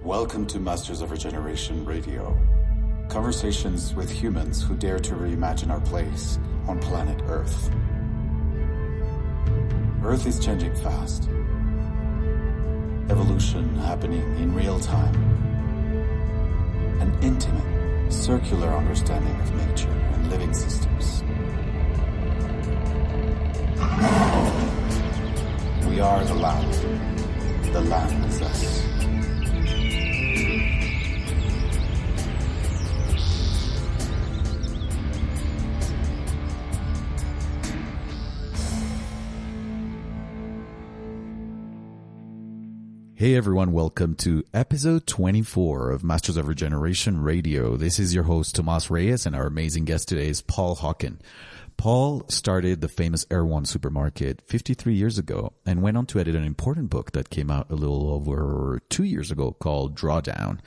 Welcome to Masters of Regeneration Radio. Conversations with humans who dare to reimagine our place on planet Earth. Earth is changing fast. Evolution happening in real time. An intimate, circular understanding of nature and living systems. We are the land. The land is us. Hey everyone, welcome to episode 24 of Masters of Regeneration Radio. This is your host, Tomas Reyes, and our amazing guest today is Paul Hawken. Paul started the famous Erewhon supermarket 53 years ago and went on to edit an important book that came out a little over 2 years ago called Drawdown,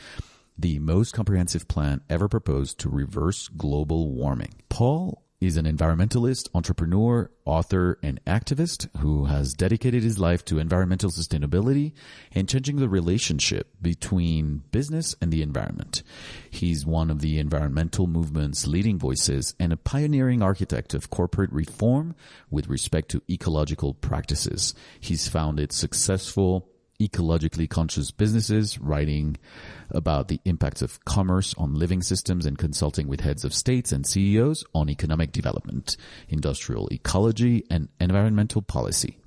the most comprehensive plan ever proposed to reverse global warming. Paul is an environmentalist, entrepreneur, author, and activist who has dedicated his life to environmental sustainability and changing the relationship between business and the environment. He's one of the environmental movement's leading voices and a pioneering architect of corporate reform with respect to ecological practices. He's founded successful ecologically conscious businesses, writing about the impacts of commerce on living systems and consulting with heads of states and CEOs on economic development, industrial ecology, and environmental policy.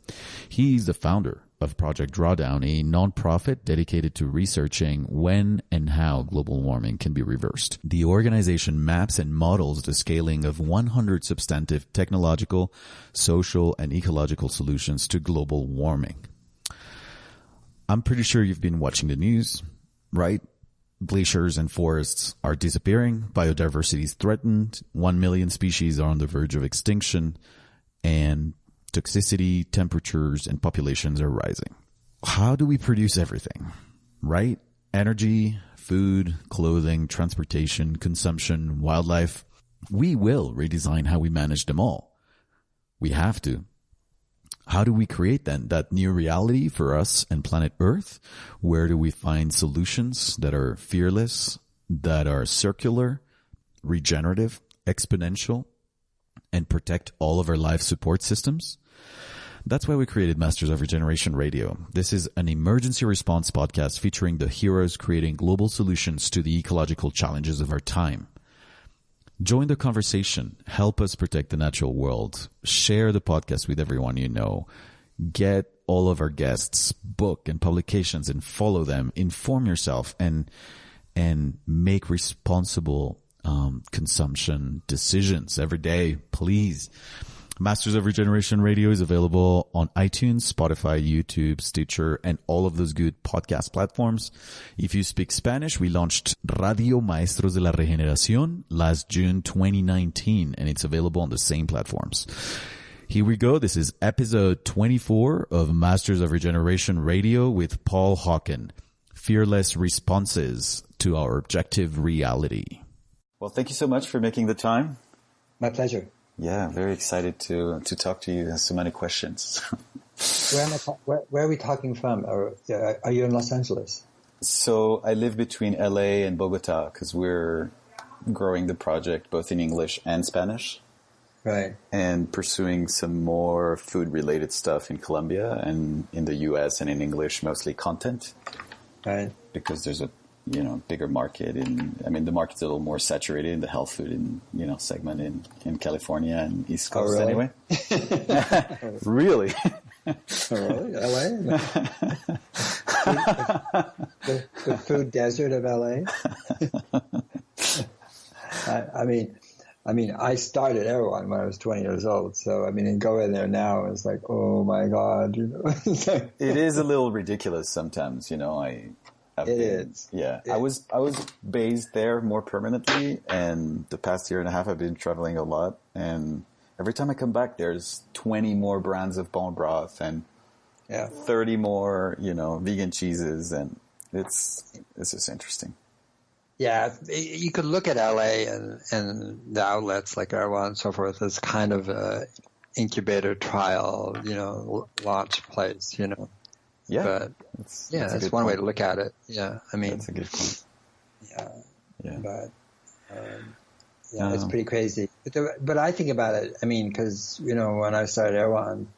He's the founder of Project Drawdown, a nonprofit dedicated to researching when and how global warming can be reversed. The organization maps and models the scaling of 100 substantive technological, social, and ecological solutions to global warming. I'm pretty sure you've been watching the news, right? Glaciers and forests are disappearing, biodiversity is threatened, 1 million species are on the verge of extinction, and toxicity, temperatures, and populations are rising. How do we produce everything, right? Energy, food, clothing, transportation, consumption, wildlife. We will redesign how we manage them all. We have to. How do we create then that new reality for us and planet Earth? Where do we find solutions that are fearless, that are circular, regenerative, exponential, and protect all of our life support systems? That's why we created Masters of Regeneration Radio. This is an emergency response podcast featuring the heroes creating global solutions to the ecological challenges of our time. Join the conversation. Help us protect the natural world. Share the podcast with everyone you know. Get all of our guests' book and publications and follow them. Inform yourself and make responsible consumption decisions every day, please. Masters of Regeneration Radio is available on iTunes, Spotify, YouTube, Stitcher, and all of those good podcast platforms. If you speak Spanish, we launched Radio Maestros de la Regeneración last June 2019, and it's available on the same platforms. Here we go. This is episode 24 of Masters of Regeneration Radio with Paul Hawken. Fearless responses to our objective reality. Well, thank you so much for making the time. My pleasure. Yeah, very excited to talk to you. There's so many questions. Where are we talking from? Are you in Los Angeles? So I live between LA and Bogota because we're growing the project both in English and Spanish. Right. And pursuing some more food-related stuff in Colombia and in the US and in English, mostly content. Right. Because there's a bigger market the market's a little more saturated in the health food segment in California and East Coast. Oh, really? Anyway. Really? Oh, really? LA? the food desert of LA? I started Erewhon when I was 20 years old. So, and go in there now, it's like, oh my God, It is a little ridiculous sometimes, It is. Yeah. I was based there more permanently, and the past year and a half I've been traveling a lot, and every time I come back there's 20 more brands of bone broth and 30 more, vegan cheeses, and it's just interesting. Yeah, you could look at LA and the outlets like Erewhon and so forth as kind of a incubator trial, launch place, Yeah. But that's one way to look at it. Yeah. I mean, that's a good point. Yeah. But, it's pretty crazy. But I think about it, I mean, because, when I started Erewhon,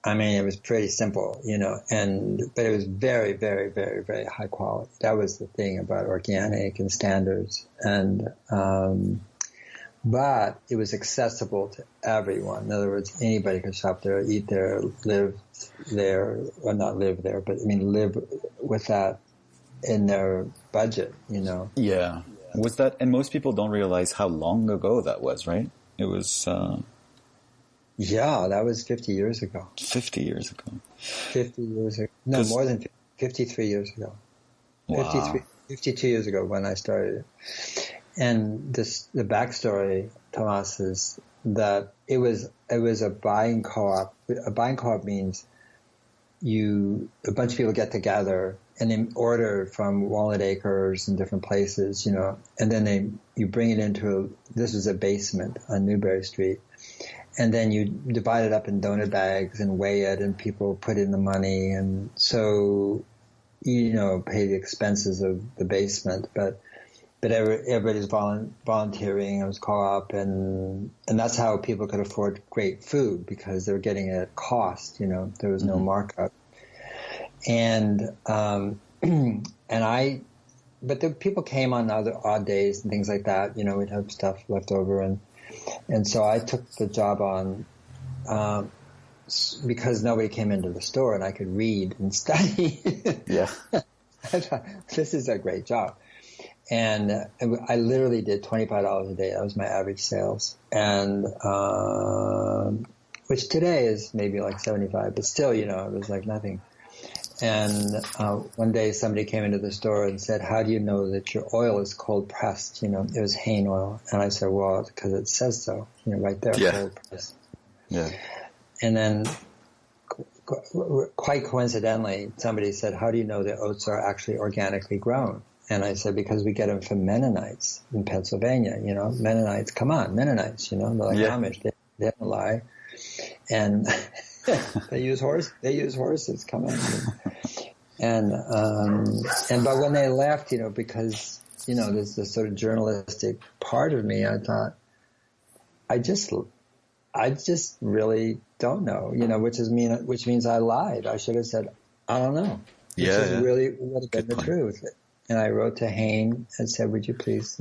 I mean, it was pretty simple, but it was very, very, very, very high quality. That was the thing about organic and standards. And, but it was accessible to everyone. In other words, anybody could shop there, eat there, live there, or not live there, but I mean, live with that in their budget, Yeah. Was that, and most people don't realize how long ago that was, right? It was, that was 50 years ago. 50 years ago. 50 years ago. No, more than 53 years ago. Wow. 52 years ago when I started. And the backstory, Tomas, is that it was a buying co-op. A buying co-op means a bunch of people get together and then order from Walnut Acres and different places, and then you bring it into this is a basement on Newberry Street. And then you divide it up in donut bags and weigh it, and people put in the money. And so, pay the expenses of the basement, but everybody's volunteering. It was co-op, and that's how people could afford great food because they were getting it at cost. There was no markup. And but the people came on other odd days and things like that. We'd have stuff left over, and so I took the job on because nobody came into the store and I could read and study. Yeah, I thought, this is a great job. And I literally did $25 a day. That was my average sales. And, which today is maybe like 75, but still, it was like nothing. And, one day somebody came into the store and said, how do you know that your oil is cold pressed? It was Hain oil. And I said, well, because it says so, right there, cold pressed. Yeah. And then quite coincidentally, somebody said, how do you know that oats are actually organically grown? And I said, because we get them from Mennonites in Pennsylvania, Mennonites, come on, Mennonites, they're like Amish, they don't lie. And they use horses, come on. But when they left, because, there's this sort of journalistic part of me, I thought, I just really don't know, which means I lied. I should have said, I don't know. Which is really would have been the truth. And I wrote to Hain and said, would you please,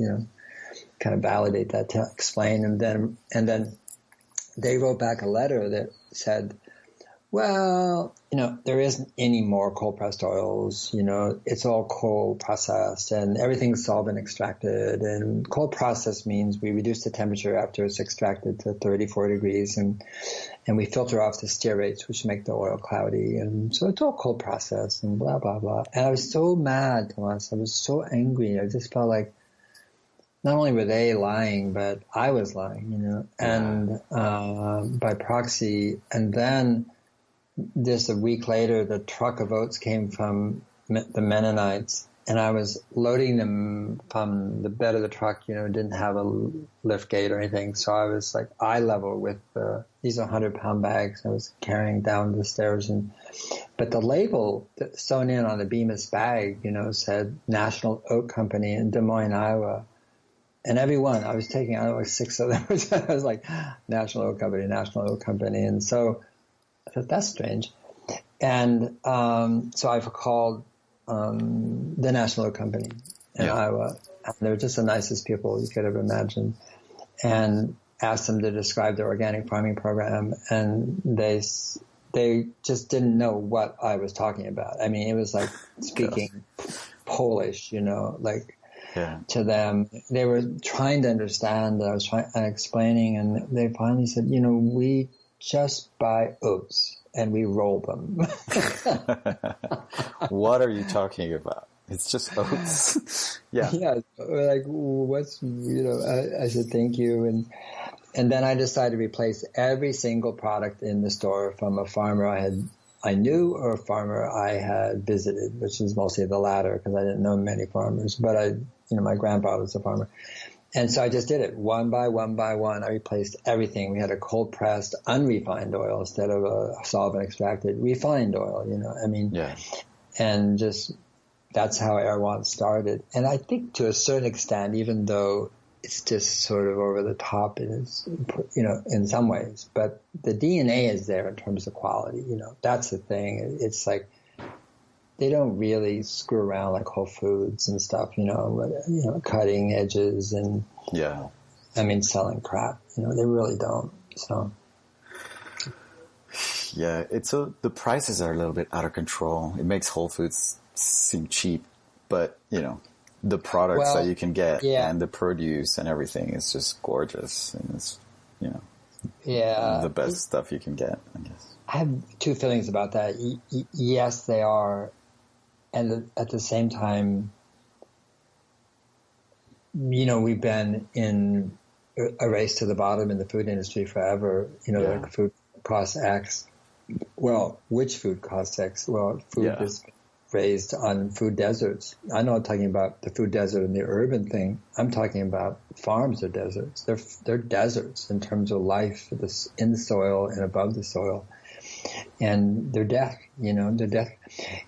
kind of validate that, to explain. And then they wrote back a letter that said, well, there isn't any more cold pressed oils, it's all cold processed and everything's solvent extracted. And cold processed means we reduce the temperature after it's extracted to 34 degrees and we filter off the stearates, which make the oil cloudy. And so it's all cold processed and blah, blah, blah. And I was so mad, Tomas. I was so angry. I just felt like not only were they lying, but I was lying, and by proxy. And then just a week later, the truck of oats came from the Mennonites, and I was loading them from the bed of the truck, didn't have a lift gate or anything. So I was like eye level with these 100-pound bags I was carrying down the stairs. But the label sewn in on the Bemis bag, said National Oat Company in Des Moines, Iowa. And every one, I was taking out like 6 of them. I was like, National Oat Company, National Oat Company. And so I thought, that's strange. And so I called the National Oat Company in Iowa. And they were just the nicest people you could have imagined. And asked them to describe their organic farming program. And they just didn't know what I was talking about. I mean, it was like speaking Polish, to them. They were trying to understand. I was explaining, and they finally said, we just buy oats and we roll them. What are you talking about? It's just oats. Yeah. Like, what's, I said, thank you. And then I decided to replace every single product in the store from a farmer I knew or a farmer I had visited, which is mostly the latter because I didn't know many farmers, but my grandpa was a farmer. And so I just did it one by one by one. I replaced everything. We had a cold pressed, unrefined oil instead of a solvent extracted refined oil, and just that's how Erewhon started. And I think to a certain extent, even though it's just sort of over the top in some ways, but the DNA is there in terms of quality, that's the thing. It's like, they don't really screw around like Whole Foods and stuff, cutting edges and, selling crap, they really don't. So. Yeah, the prices are a little bit out of control. It makes Whole Foods seem cheap, but, the products that you can get and the produce and everything is just gorgeous. And it's, the best stuff you can get, I guess. I have two feelings about that. Yes, they are. And at the same time, we've been in a race to the bottom in the food industry forever. Like food costs X. Well, which food costs X? Well, food is raised on food deserts. I'm not talking about the food desert and the urban thing. I'm talking about farms or deserts. They're deserts in terms of life in the soil and above the soil. And they're death, they're death.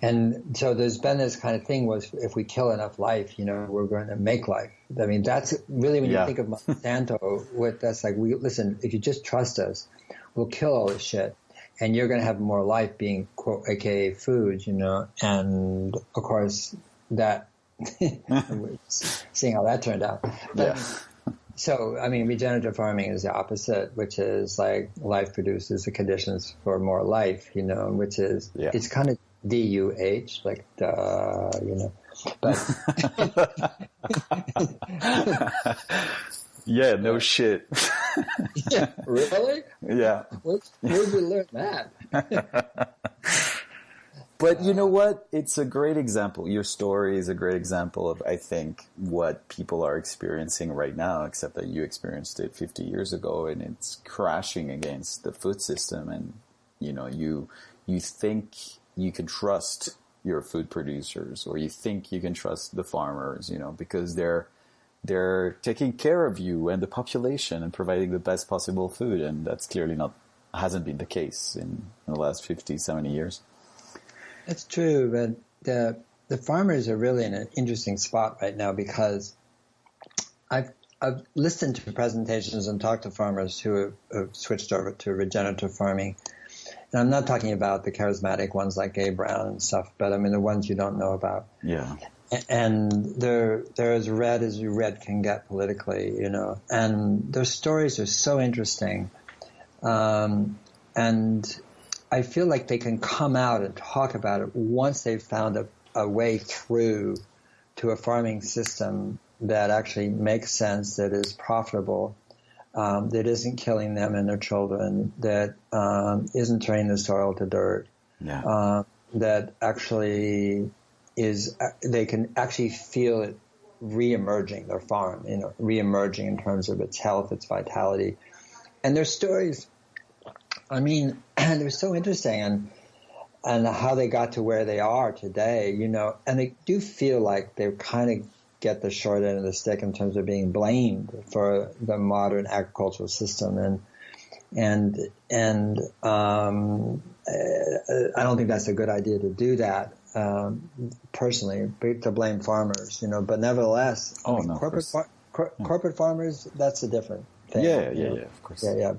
And so there's been this kind of thing was if we kill enough life, we're going to make life. I mean, that's really when you think of Monsanto, that's like, listen, if you just trust us, we'll kill all this shit. And you're going to have more life being, quote, aka food, and of course that, seeing how that turned out. But, so, regenerative farming is the opposite, which is like life produces the conditions for more life, which is, it's kind of DUH, like, but. Yeah, no shit. Yeah, really? Yeah. Where'd you learn that? But you know what? It's a great example. Your story is a great example of, I think, what people are experiencing right now, except that you experienced it 50 years ago and it's crashing against the food system. And, you think you can trust your food producers or you think you can trust the farmers, because they're taking care of you and the population and providing the best possible food. And that's clearly hasn't been the case in the last 50, 70 years. That's true, but the farmers are really in an interesting spot right now because I've listened to presentations and talked to farmers who have switched over to regenerative farming. And I'm not talking about the charismatic ones like Gabe Brown and stuff, but the ones you don't know about. Yeah. And they're as red as you red can get politically, and their stories are so interesting. And I feel like they can come out and talk about it once they've found a way through to a farming system that actually makes sense, that is profitable, that isn't killing them and their children, that isn't turning the soil to dirt, that actually they can actually feel it re-emerging, their farm, re-emerging in terms of its health, its vitality. And their stories, they're so interesting and how they got to where they are today, and they do feel like they kind of get the short end of the stick in terms of being blamed for the modern agricultural system. And I don't think that's a good idea to do that, personally, to blame farmers, but nevertheless, corporate farmers, that's a different thing. Yeah, of course. Yeah,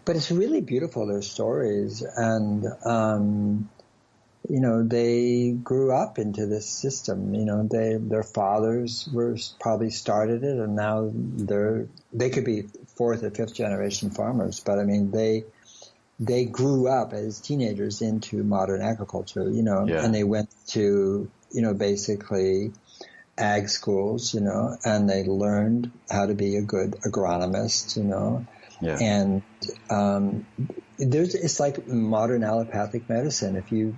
but it's really beautiful, their stories, and, they grew up into this system, their fathers probably started it, and now they could be fourth or fifth generation farmers, but they grew up as teenagers into modern agriculture, and they went to, basically ag schools, and they learned how to be a good agronomist, and it's like modern allopathic medicine. If you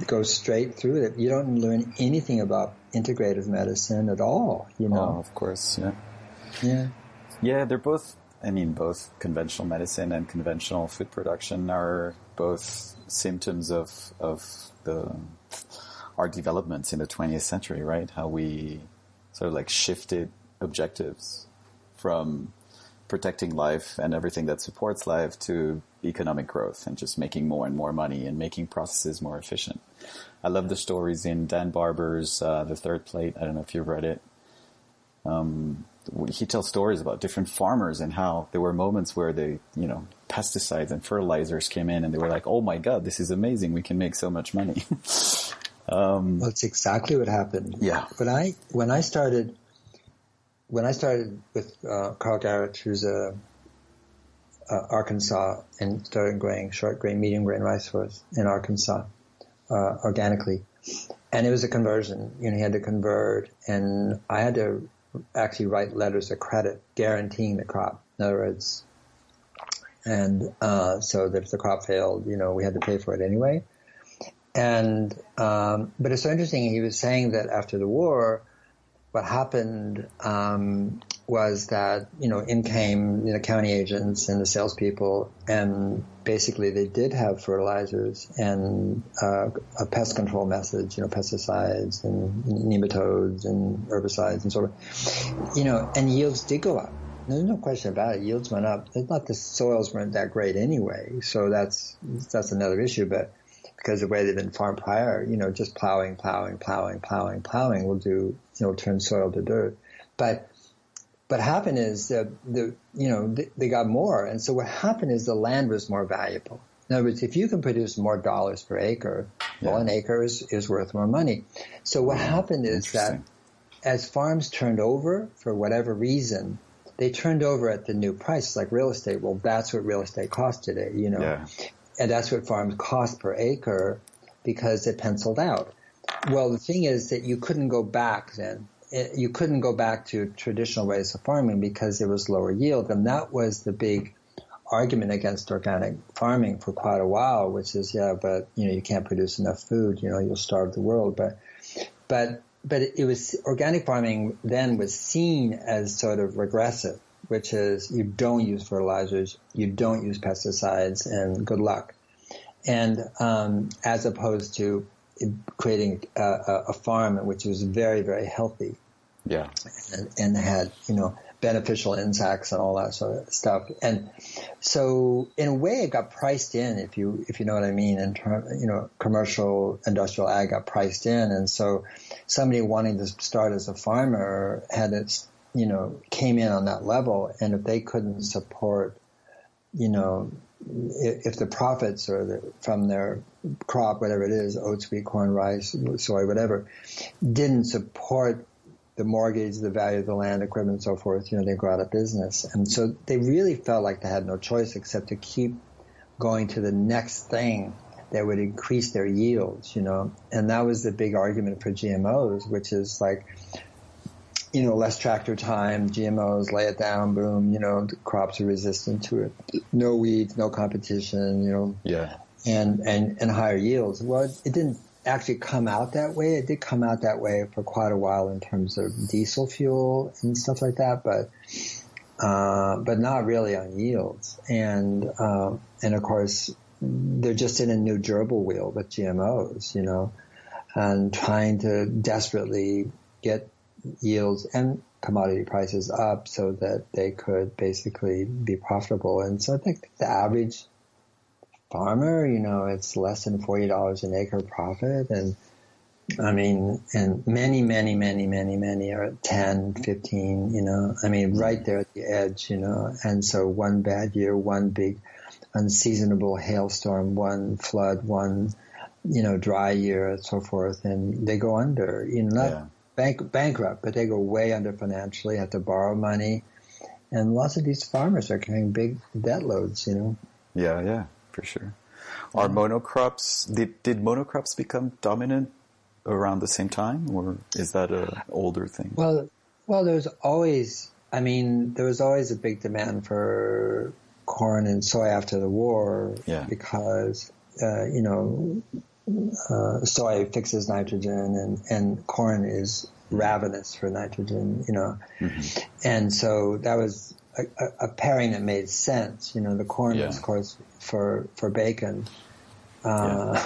go straight through it, you don't learn anything about integrative medicine at all, Oh, of course, yeah. Yeah, they're both, both conventional medicine and conventional food production are both symptoms of our developments in the 20th century, right? How we sort of like shifted objectives, from protecting life and everything that supports life to economic growth and just making more and more money and making processes more efficient. I love the stories in Dan Barber's The Third Plate. I don't know if you've read it. He tells stories about different farmers and how there were moments where they, pesticides and fertilizers came in and they were like, oh my God, this is amazing. We can make so much money. That's exactly what happened. Yeah. When I started with Carl Garrett, who's Arkansas, and started growing short grain, medium grain rice for us in Arkansas organically, and it was a conversion. He had to convert, and I had to actually write letters of credit guaranteeing the crop. In other words, and so that if the crop failed, we had to pay for it anyway. And but it's so interesting. He was saying that after the war, what happened was that in came the county agents and the salespeople, and basically they did have fertilizers and a pest control message, pesticides and nematodes and herbicides and so on, and yields did go up. There's no question about it. Yields went up. It's not the soils weren't that great anyway, so that's another issue, but. Because the way they've been farmed prior, just plowing will do, turn soil to dirt. But what happened is they got more. And so what happened is the land was more valuable. In other words, if you can produce more dollars per acre, well, an acre is worth more money. So what happened is that as farms turned over for whatever reason, they turned over at the new price, like real estate. Well, that's what real estate costs today, Yeah. And that's what farms cost per acre because it penciled out. Well, the thing is that you couldn't go back then. You couldn't go back to traditional ways of farming because there was lower yield. And that was the big argument against organic farming for quite a while, which is, but, you can't produce enough food, you'll starve the world. But it was, organic farming then was seen as sort of regressive, which is you don't use fertilizers, you don't use pesticides, and good luck. And as opposed to creating a farm which was very, very healthy, and had beneficial insects and all that sort of stuff. And so in a way, it got priced in, if you know what I mean. In commercial industrial ag got priced in, and so somebody wanting to start as a farmer had its came in on that level, and if they couldn't support, if the profits from their crop, whatever it is, oats, wheat, corn, rice, soy, whatever, didn't support the mortgage, the value of the land, equipment, and so forth, they go out of business. And so they really felt like they had no choice except to keep going to the next thing that would increase their yields, and that was the big argument for GMOs, which is like, less tractor time, GMOs, lay it down, boom, the crops are resistant to it. No weeds, no competition, and higher yields. Well, it didn't actually come out that way. It did come out that way for quite a while in terms of diesel fuel and stuff like that, but not really on yields. And of course, they're just in a new gerbil wheel with GMOs, and trying to desperately get yields and commodity prices up so that they could basically be profitable. And so I think the average farmer, it's less than $40 an acre profit. And I mean, and many are at 10, 15, right there at the edge, and so one bad year, one big unseasonable hailstorm, one flood, one, dry year and so forth, and they go under, bankrupt, but they go way under financially, have to borrow money. And lots of these farmers are carrying big debt loads, Yeah, for sure. Are monocrops, did monocrops become dominant around the same time, or is that an older thing? Well, there was always a big demand for corn and soy after the war, because, soy fixes nitrogen and corn is ravenous for nitrogen, and so that was a pairing that made sense. The corn was, of course, for bacon. So,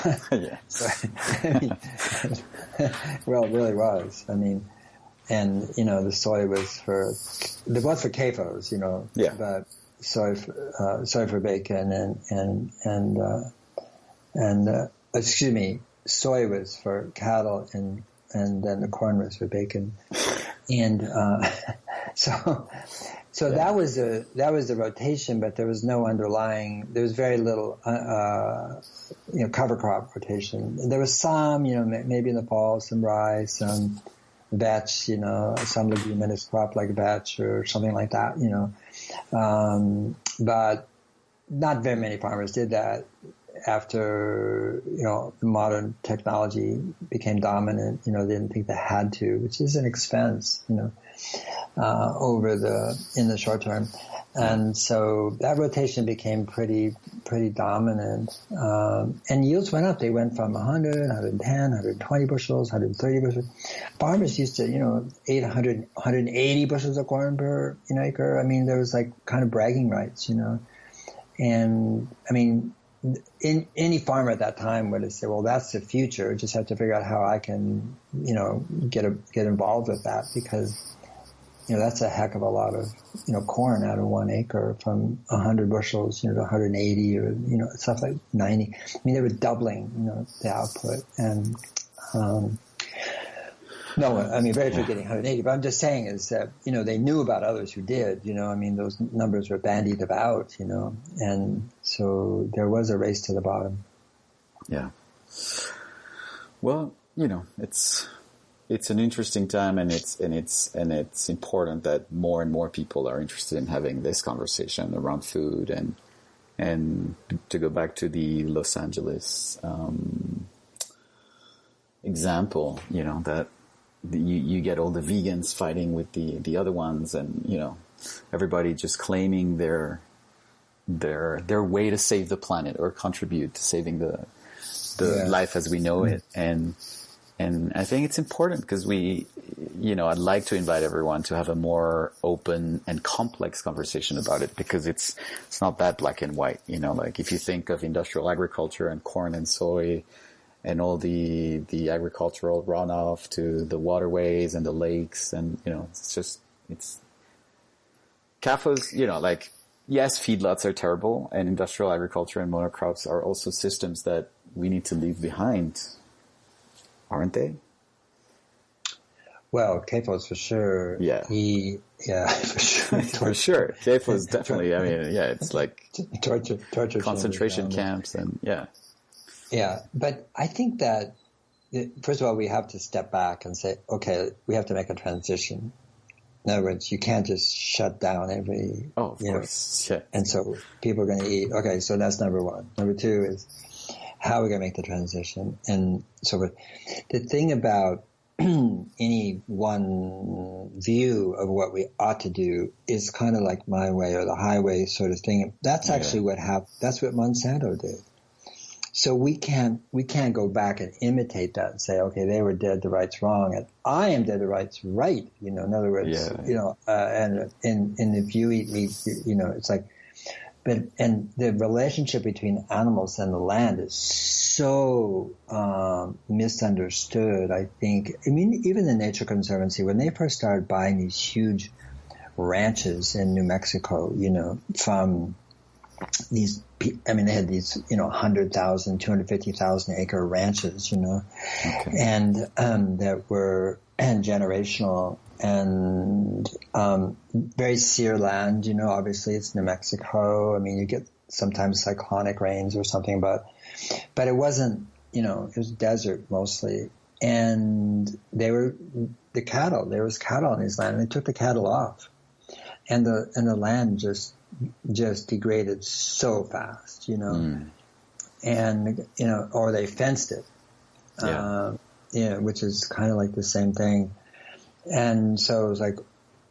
well, it really was. the soy was for CAFOs, but soy for bacon soy was for cattle and then the corn was for bacon. And, so that was the rotation, but there was no underlying, there was very little, cover crop rotation. There was some, maybe in the fall, some rice, some vetch, some leguminous crop like vetch or something like that, but not very many farmers did that after, modern technology became dominant, they didn't think they had to, which is an expense, in the short term. And so that rotation became pretty dominant. And yields went up. They went from 100, 110, 120 bushels, 130 bushels. Farmers used to, 800, 180 bushels of corn per acre. I mean, there was like kind of bragging rights, and I mean, any farmer at that time would have said, well, that's the future. Just have to figure out how I can, get involved with that, because, that's a heck of a lot of, corn out of 1 acre, from 100 bushels, to 180 or, stuff like 90. I mean, they were doubling, the output. And, very few getting 180. But I'm just saying is that, they knew about others who did, those numbers were bandied about, and so there was a race to the bottom. Yeah. Well, it's an interesting time, and it's important that more and more people are interested in having this conversation around food, and to go back to the Los Angeles, example, that you get all the vegans fighting with the other ones, and everybody just claiming their way to save the planet or contribute to saving the life as we know it. And I think it's important because I'd like to invite everyone to have a more open and complex conversation about it, because it's not that black and white, like if you think of industrial agriculture and corn and soy and all the agricultural runoff to the waterways and the lakes, and, it's CAFOs, yes, feedlots are terrible, and industrial agriculture and monocrops are also systems that we need to leave behind, aren't they? Well, CAFOs for sure. Yeah. For sure. For sure. CAFOs definitely, it's like torture concentration camps, and Yeah, but I think that, first of all, we have to step back and say, okay, we have to make a transition. In other words, you can't just shut down every, of course. Yeah. And so people are going to eat. Okay, so that's number one. Number two is how we're going to make the transition. And so the thing about any one view of what we ought to do is kind of like my way or the highway sort of thing. That's actually what happened. That's what Monsanto did. So we can't go back and imitate that and say, okay, they were dead to rights wrong, and I am dead to rights right. In other words, and if you eat meat, it's like, and the relationship between animals and the land is so misunderstood. I think. I mean, even the Nature Conservancy, when they first started buying these huge ranches in New Mexico, from these, they had these, 100,000, 250,000 acre ranches, and that were generational and very sere land, obviously it's New Mexico. I mean, you get sometimes cyclonic rains or something, but it wasn't, it was desert mostly. And there was cattle on these land, and they took the cattle off, and the land just degraded so fast, and, or they fenced it, which is kind of like the same thing. And so it was like,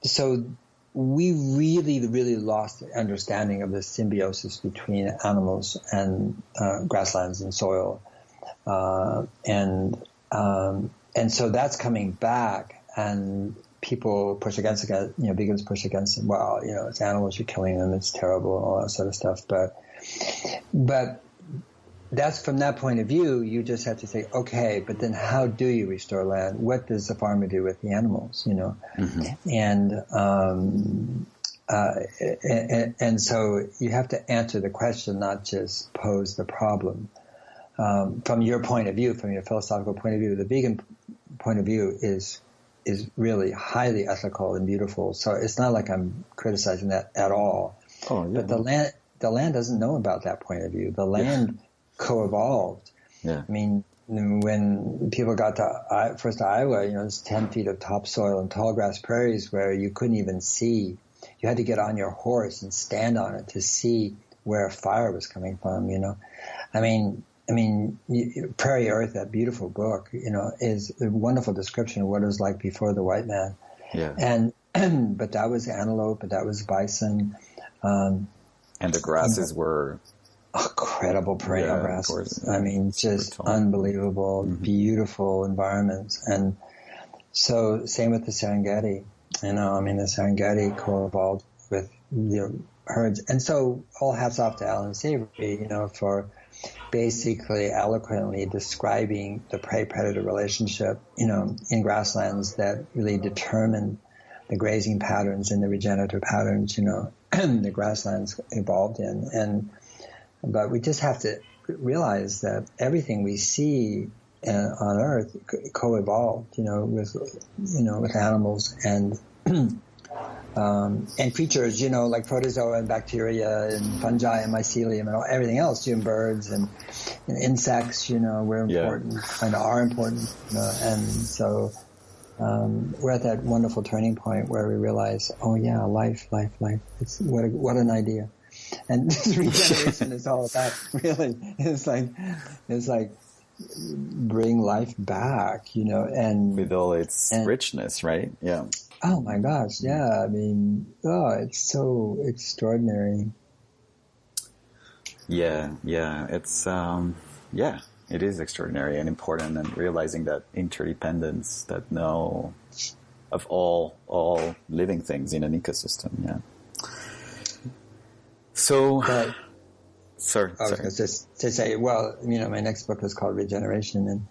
so we really, really lost the understanding of the symbiosis between animals and grasslands and soil. And so that's coming back, and people push against it, vegans push against it. Well, it's animals, you're killing them, it's terrible, and all that sort of stuff. But that's from that point of view, you just have to say, okay, but then how do you restore land? What does the farmer do with the animals, you know? Mm-hmm. And so you have to answer the question, not just pose the problem. From your point of view, from your philosophical point of view, the vegan point of view is really highly ethical and beautiful. So it's not like I'm criticizing that at all. Oh, yeah. But the land doesn't know about that point of view. The land co-evolved. Yeah. I mean, when people got first to Iowa, you know, it's 10 feet of topsoil and tall grass prairies where you couldn't even see. You had to get on your horse and stand on it to see where fire was coming from, you know. I mean, Prairie Earth, that beautiful book, you know, is a wonderful description of what it was like before the white man. Yeah. And but that was antelope, but that was bison. And the grasses were incredible perennial grasses. I mean, just unbelievable, beautiful environments. And so same with the Serengeti. You know, I mean, the Serengeti co-evolved with the herds. And so all hats off to Alan Savory, you know, for basically eloquently describing the prey-predator relationship, you know, in grasslands that really determine the grazing patterns and the regenerative patterns, you know, the grasslands evolved in. But we just have to realize that everything we see on Earth co-evolved, you know, with animals and creatures, you know, like protozoa and bacteria and fungi and mycelium and everything else, you know, birds and insects, you know, we're important and are important, you know, and so we're at that wonderful turning point where we realize, oh yeah, life. It's what an idea. And regeneration is all about, really. It's like bring life back, you know, and with all its richness, right? Yeah. Oh my gosh, yeah. I mean, it's so extraordinary. Yeah. It's it is extraordinary and important, and realizing that interdependence, that of all living things in an ecosystem. Yeah. So, sorry. I was going to say, well, you know, my next book is called Regeneration and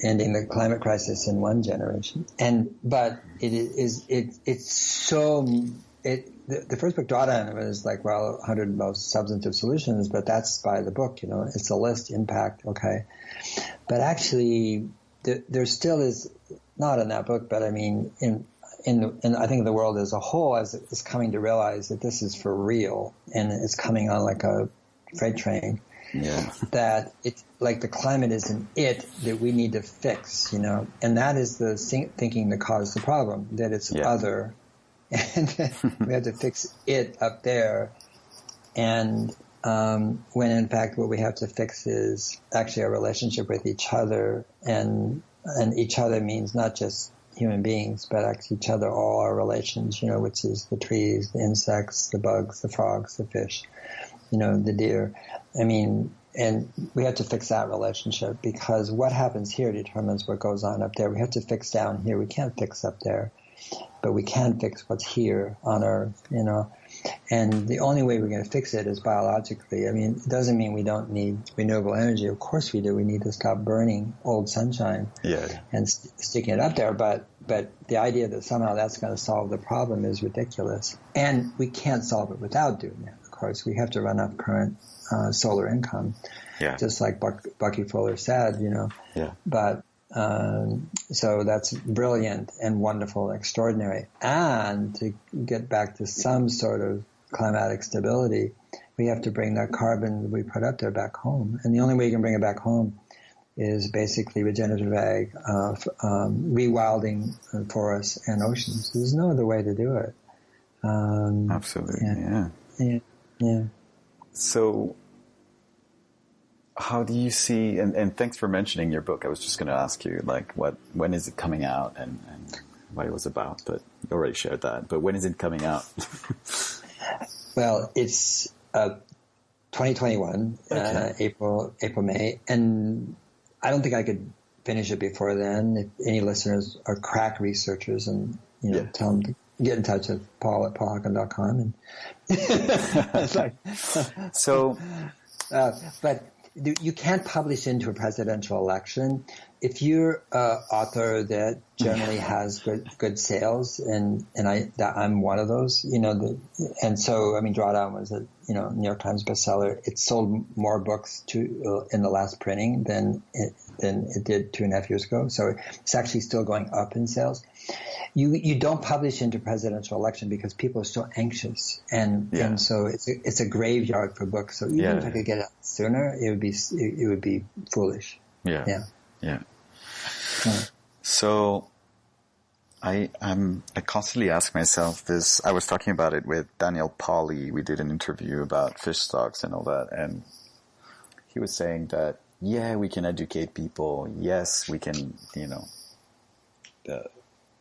Ending the Climate Crisis in One Generation. But the first book, Drawdown, was like, 100 most substantive solutions, but that's by the book, you know, it's a list, impact, okay. But actually, there still is, not in that book, but I mean, in I think the world as a whole is coming to realize that this is for real, and it's coming on like a freight train. Yeah. That it's like the climate isn't it that we need to fix, you know, and that is the thinking that caused the problem, that it's other, and we have to fix it up there, and when in fact what we have to fix is actually our relationship with each other, and each other means not just human beings, but actually each other, all our relations, you know, which is the trees, the insects, the bugs, the frogs, the fish, you know, the deer. I mean, and we have to fix that relationship, because what happens here determines what goes on up there. We have to fix down here. We can't fix up there, but we can fix what's here on Earth, you know. And the only way we're going to fix it is biologically. I mean, it doesn't mean we don't need renewable energy. Of course we do. We need to stop burning old sunshine and sticking it up there. But the idea that somehow that's going to solve the problem is ridiculous. And we can't solve it without doing that. Of course, we have to run up current solar income, just like Bucky Fuller said, you know. Yeah. But so that's brilliant and wonderful, extraordinary. And to get back to some sort of climatic stability, we have to bring that carbon that we put up there back home. And the only way you can bring it back home is basically regenerative ag, rewilding forests and oceans. There's no other way to do it. Absolutely, yeah. So how do you see, and thanks for mentioning your book. I was just going to ask you, like, when is it coming out and what it was about, but you already shared that. But when is it coming out? Well, it's 2021, April, May, and I don't think I could finish it before then. If any listeners are crack researchers, and you know, tell them to get in touch with Paul at paulhawken.com. And it's like, so, but you can't publish into a presidential election. If you're an author that generally has good sales, and I'm one of those, and so, I mean, Drawdown was a, New York Times bestseller. It sold more books in the last printing than it did 2.5 years ago. So it's actually still going up in sales. You don't publish into presidential election because people are so anxious, and so it's a graveyard for books. So even if I could get it out sooner, it would be foolish. Yeah. So I constantly ask myself this. I was talking about it with Daniel Pauly. We did an interview about fish stocks and all that, and he was saying that we can educate people. Yes, we can,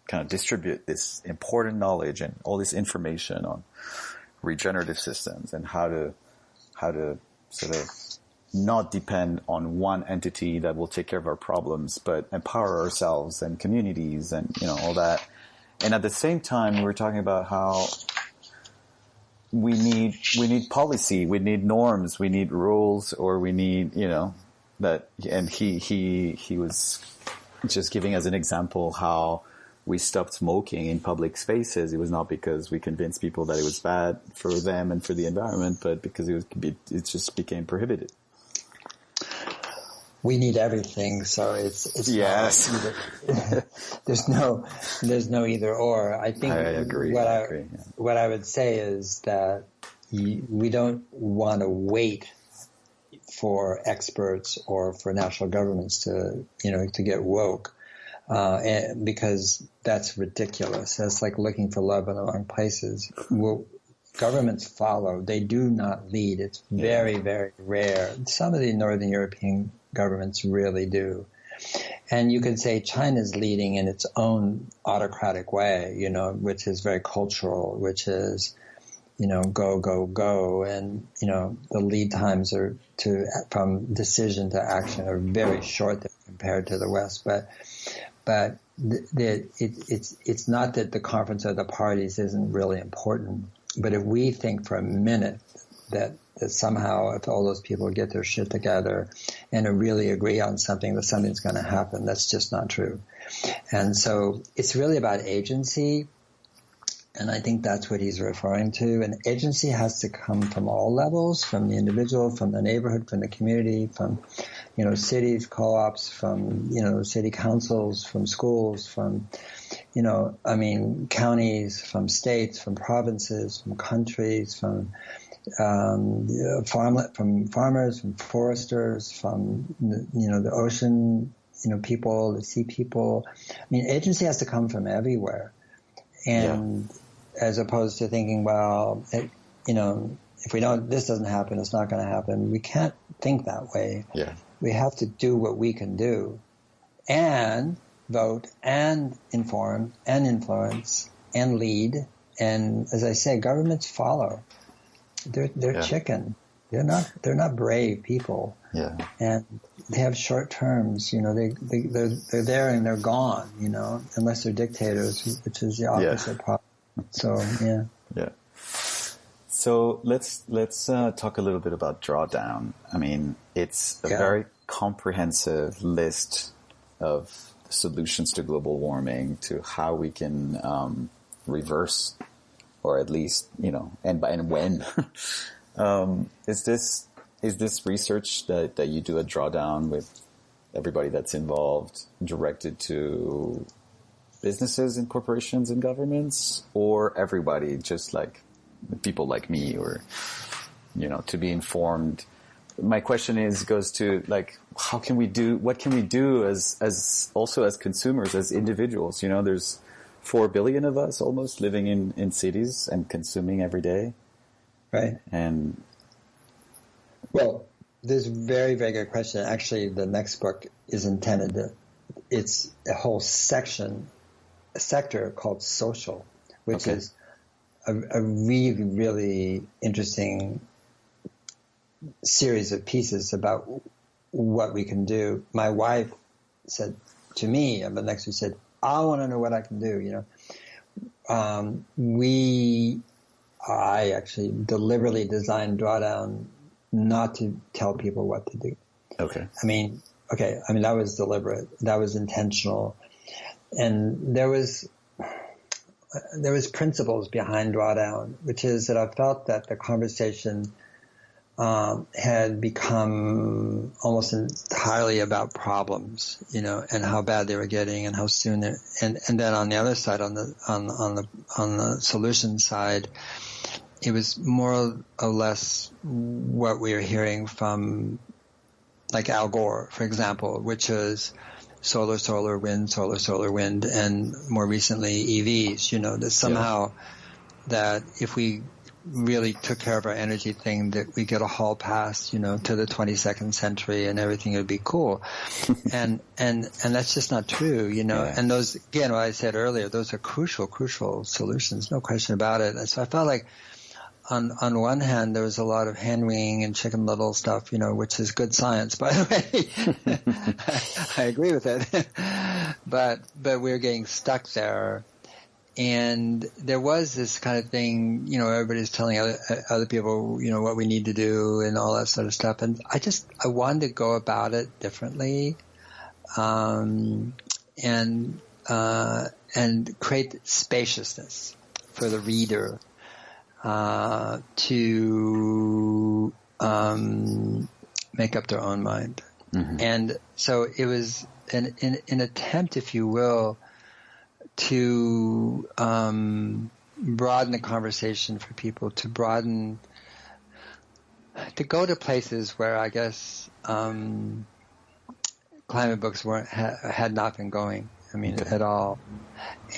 kind of distribute this important knowledge and all this information on regenerative systems and how to sort of not depend on one entity that will take care of our problems, but empower ourselves and communities and, all that. And at the same time, we were talking about how we need policy, we need norms, we need rules, or we need, that. And he was just giving as an example how we stopped smoking in public spaces. It was not because we convinced people that it was bad for them and for the environment, but because it just became prohibited. We need everything, so it's yes. There's no either or. I think I agree. What I would say is that we don't want to wait for experts or for national governments to get woke. Because that's ridiculous. That's like looking for love in the wrong places. Governments follow. They do not lead. It's very, very rare. Some of the Northern European governments really do. And you could say China's leading in its own autocratic way, which is very cultural, which is, go, go, go. And, the lead times from decision to action are very short compared to the West. But it's not that the conference of the parties isn't really important. But if we think for a minute that somehow if all those people get their shit together and really agree on something, that something's going to happen, that's just not true. And so it's really about agency. And I think that's what he's referring to. And agency has to come from all levels, from the individual, from the neighborhood, from the community, from, cities, co-ops, from, city councils, from schools, from, counties, from states, from provinces, from countries, from farmers, from foresters, from, the ocean, people, the sea people. Agency has to come from everywhere. And as opposed to thinking, if this doesn't happen, it's not going to happen. We can't think that way. Yeah. We have to do what we can do and vote and inform and influence and lead. And as I say, governments follow. They're chicken. They're not brave people. Yeah. And they have short terms, they're there and they're gone, unless they're dictators, which is the opposite problem. So, Yeah. So let's talk a little bit about Drawdown. It's a very comprehensive list of solutions to global warming, to how we can reverse, or at least, and when. Is this research that you do at Drawdown with everybody that's involved directed to businesses and corporations and governments, or everybody, just like people like me, or, to be informed? My question goes to what can we do as consumers, as individuals? There's 4 billion of us almost living in cities and consuming every day. Right. And well, this is a very, very good question. Actually, the next book is intended it's a whole sector called social, which is a really, really interesting series of pieces about what we can do. My wife said to me, the next week said, I want to know what I can do, I actually deliberately designed Drawdown not to tell people what to do. Okay. I mean, that was deliberate. That was intentional. And there was principles behind Drawdown, which is that I felt that the conversation had become almost entirely about problems, and how bad they were getting and how soon and then on the other side, on the solution side, it was more or less what we were hearing from like Al Gore, for example, which is solar, wind, and more recently EVs, that somehow that if we really took care of our energy thing, that we get a hall pass, to the 22nd century and everything would be cool. and that's just not true, and those, again, what I said earlier, those are crucial solutions, no question about it. And so I felt like on one hand, there was a lot of hand-wringing and chicken little stuff, which is good science, by the way. I agree with it. But we're getting stuck there. And there was this kind of thing, everybody's telling other people, what we need to do and all that sort of stuff. And I wanted to go about it differently, and create spaciousness for the reader, to make up their own mind. Mm-hmm. And so it was an attempt, if you will, to broaden the conversation for people, to go to places where I guess climate books had not been going. I mean, at all.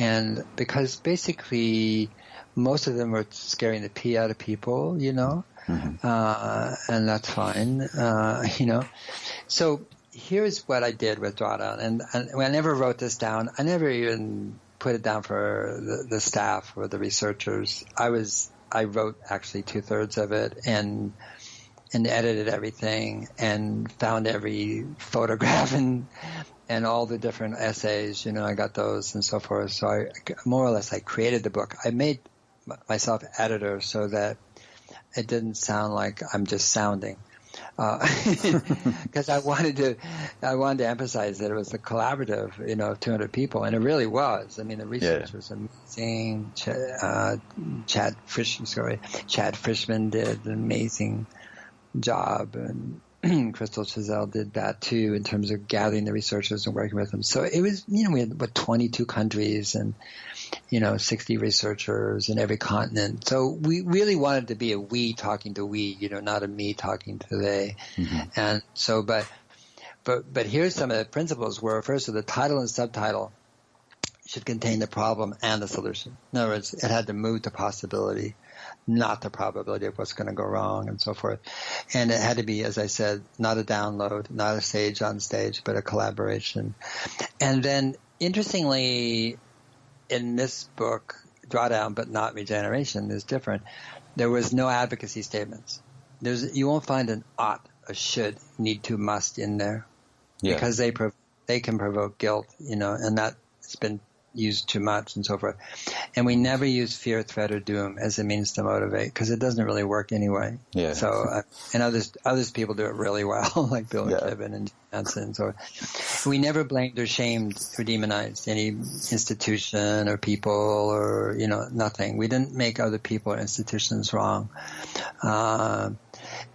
And because basically most of them were scaring the pee out of people, mm-hmm. And that's fine, So here's what I did with Drawdown, and I never wrote this down. I never even put it down for the staff or the researchers. I wrote actually 2/3 of it and edited everything and found every photograph and all the different essays, I got those and so forth. So I more or less created the book. I made myself editor so that it didn't sound like I'm just sounding. Because I wanted to emphasize that it was a collaborative, of 200 people, and it really was. I mean, the research was amazing. Chad Frischman did an amazing job, and Crystal Chazelle did that too in terms of gathering the researchers and working with them. So it was, we had 22 countries and 60 researchers in every continent. So we really wanted to be a we talking to we, not a me talking to they. Mm-hmm. And so, but here's some of the principles where first, the title and subtitle should contain the problem and the solution. In other words, it had to move to possibility, not the probability of what's going to go wrong and so forth. And it had to be, as I said, not a download, not a sage on stage, but a collaboration. And then, interestingly, in this book, Drawdown but not Regeneration, is different. There was no advocacy statements. You won't find an ought, a should, need to, must in there, because they can provoke guilt, and that's been used too much and so forth. And we never use fear, threat, or doom as a means to motivate, because it doesn't really work anyway. Yeah. So, and others people do it really well, like Bill McKibben and Johnson. So we never blamed or shamed or demonized any institution or people or, nothing. We didn't make other people or institutions wrong.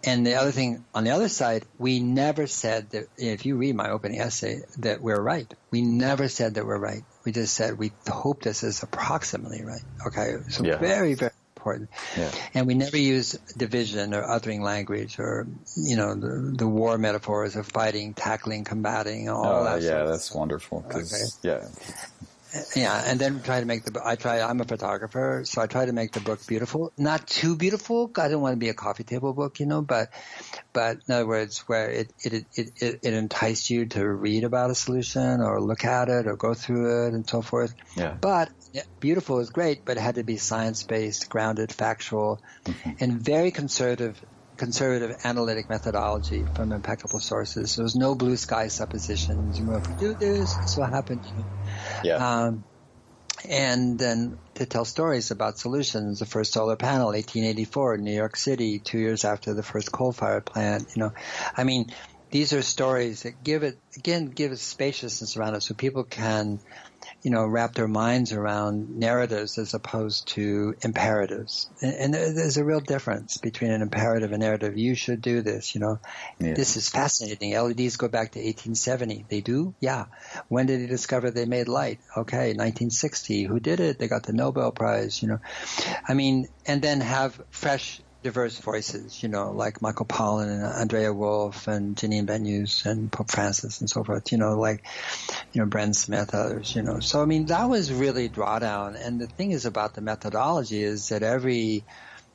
And the other thing, on the other side, we never said that, if you read my opening essay, that we're right. We never said that we're right. We just said we hope this is approximately right. Okay, so very, very important. Yeah. And we never use division or othering language or, the war metaphors of fighting, tackling, combating, all that. Yeah, that's wonderful. Yeah, and then try to make I'm a photographer, so I try to make the book beautiful. Not too beautiful. I don't want to be a coffee table book, but in other words, where it enticed you to read about a solution or look at it or go through it and so forth. Yeah. But beautiful is great, but it had to be science-based, grounded, factual, and very conservative analytic methodology from impeccable sources. There was no blue sky suppositions. If we do this will happen. Yeah. And then to tell stories about solutions. The first solar panel, 1884, New York City, 2 years after the first coal-fired plant. I mean, these are stories that give it spaciousness around it so people can, wrap their minds around narratives as opposed to imperatives. And there's a real difference between an imperative and narrative. You should do this, This is fascinating. LEDs go back to 1870. They do? Yeah. When did they discover they made light? Okay, 1960. Who did it? They got the Nobel Prize, and then have fresh, diverse voices, like Michael Pollan and Andrea Wolf and Janine Benyus and Pope Francis and so forth, Bren Smith, others, So, that was really Drawdown. And the thing is about the methodology is that every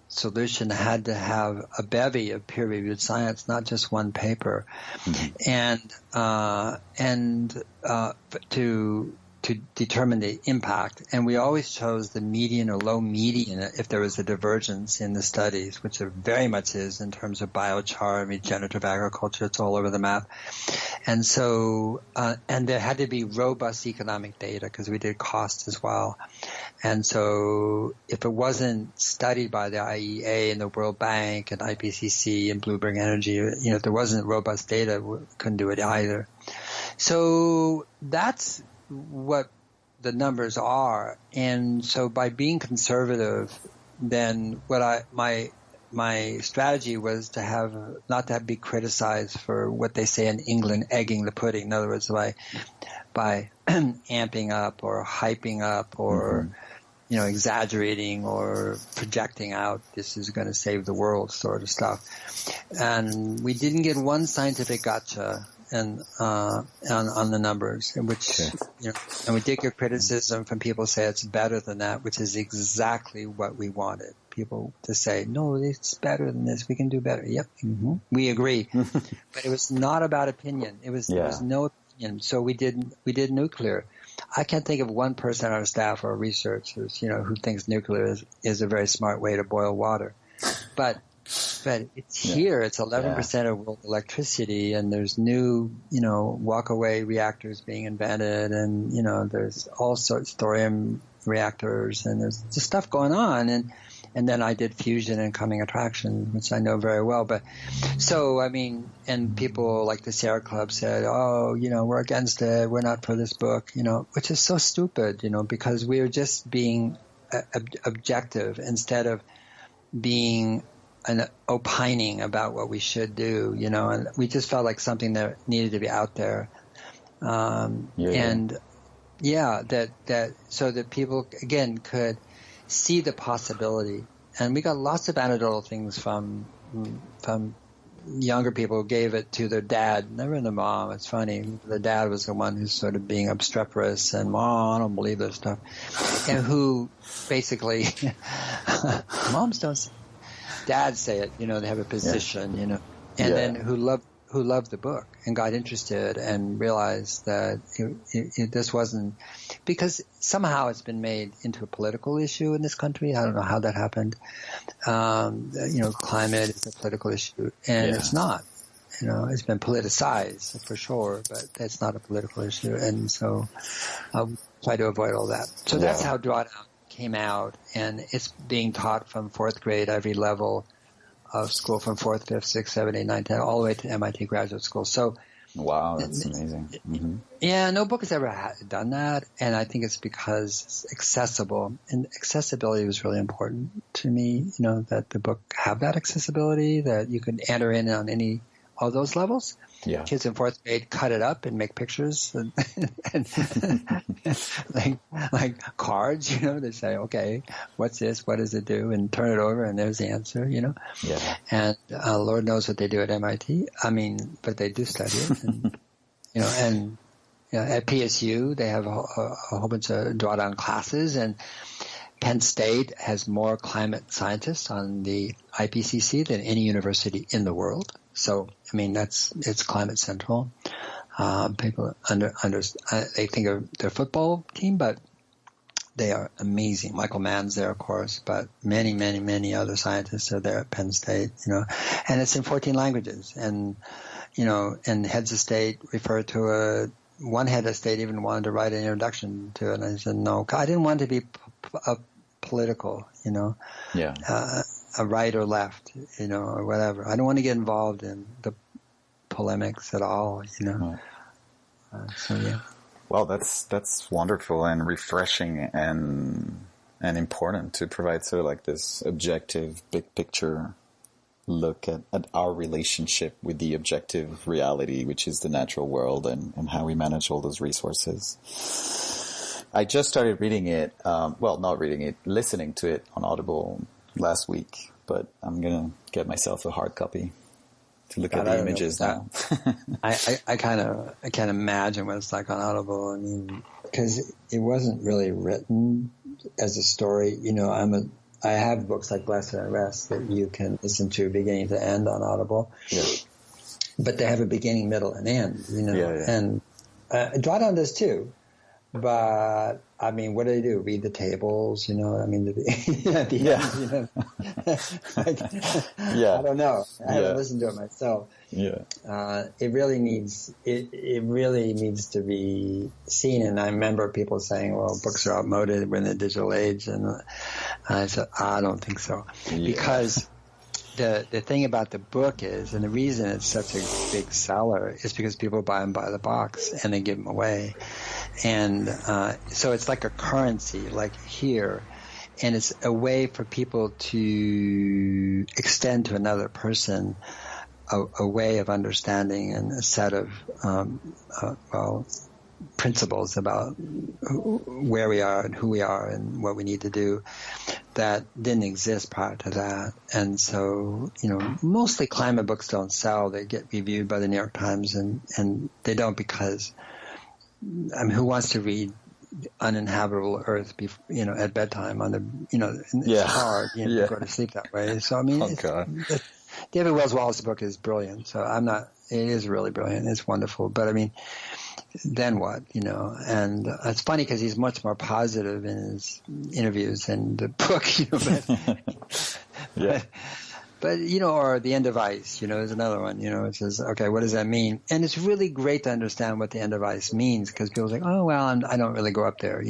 solution had to have a bevy of peer-reviewed science, not just one paper. And to determine the impact. And we always chose the median or low median if there was a divergence in the studies, which there very much is in terms of biochar, regenerative agriculture. It's all over the map. And so, and there had to be robust economic data because we did cost as well. And so if it wasn't studied by the IEA and the World Bank and IPCC and Bloomberg Energy, if there wasn't robust data, we couldn't do it either. So that's what the numbers are. And so by being conservative, then my strategy was to have not to be criticized for what they say in England, egging the pudding. In other words, by amping up or hyping up or exaggerating or projecting out, this is going to save the world sort of stuff. And we didn't get one scientific gotcha and on the numbers, in which and we did get criticism from people who say it's better than that, which is exactly what we wanted. People to say, no, it's better than this. We can do better. Yep, we agree. But it was not about opinion. There was no opinion. So we did nuclear. I can't think of one person on our staff or researchers, who thinks nuclear is a very smart way to boil water, but it's here. It's 11% of world electricity, and there's new, walk-away reactors being invented, and there's all sorts of thorium reactors, and there's just stuff going on. And then I did fusion and coming attraction, which I know very well. But so and people like the Sierra Club said, "Oh, we're against it. We're not for this book," which is so stupid, because we are just being objective instead of being and opining about what we should do, and we just felt like something that needed to be out there. And that so that people again could see the possibility. And we got lots of anecdotal things from younger people who gave it to their dad, never the mom. It's funny. The dad was the one who's sort of being obstreperous and, Mom, I don't believe this stuff. And who basically, moms don't say, dads say it, they have a position, and then who loved the book and got interested and realized that this wasn't, because somehow it's been made into a political issue in this country. I don't know how that happened. Climate is a political issue, and it's not. It's been politicized for sure, but it's not a political issue. And so I'll try to avoid all that. So that's how Drawdown came out, and it's being taught from fourth grade, every level of school, from 4th, 5th, 6th, 7th, 8th, 9th, 10th, all the way to MIT graduate school. So, wow, that's amazing. Mm-hmm. Yeah, no book has ever done that, and I think it's because it's accessible, and accessibility was really important to me. That the book have that accessibility, that you can enter in on all those levels. Yeah. Kids in 4th grade cut it up and make pictures and like cards, they say, okay, what's this? What does it do? And turn it over and there's the answer, Yeah. And Lord knows what they do at MIT. But they do study it. And, at PSU, they have a whole bunch of Drawdown classes, and Penn State has more climate scientists on the IPCC than any university in the world. So, it's climate central. People they think of their football team, but they are amazing. Michael Mann's there, of course, but many, many, many other scientists are there at Penn State, and it's in 14 languages. And, and heads of state refer to one head of state even wanted to write an introduction to it. And I said, no, I didn't want to be political, a right or left, or whatever. I don't want to get involved in the polemics at all, you know. So yeah. Well, that's wonderful and refreshing and important to provide sort of like this objective, big picture look at our relationship with the objective reality, which is the natural world, and how we manage all those resources. I just started reading it, not reading it, listening to it on Audible last week, but I'm going to get myself a hard copy to look at the images now. I can't imagine what it's like on Audible. I mean, because it wasn't really written as a story. You know, I have books like Blessed and Rest that you can listen to beginning to end on Audible. Yeah. But they have a beginning, middle, and end, you know. Yeah, yeah. And Drawdown does too. But, I mean, what do they do? Read the tables, you know? I mean, at the end, you know? I don't know. I haven't listened to it myself. Yeah. It really needs to be seen. And I remember people saying, well, books are outmoded. We're in the digital age. And I said, I don't think so. Yeah. Because the thing about the book is, and the reason it's such a big seller is because people buy them by the box and they give them away. And so it's like a currency, like here. And it's a way for people to extend to another person a way of understanding and a set of principles about where we are and who we are and what we need to do that didn't exist prior to that. And so, you know, mostly climate books don't sell. They get reviewed by the New York Times, and they don't because, I mean, who wants to read Uninhabitable Earth, at bedtime on the, it's hard, to go to sleep that way. So, I mean, David Wells Wallace's book is brilliant. So it is really brilliant. It's wonderful. But I mean, then what, and it's funny because he's much more positive in his interviews and the book, but or The End of Ice, is another one, it says, okay, what does that mean? And it's really great to understand what the end of ice means because people think, oh, well, I don't really go up there,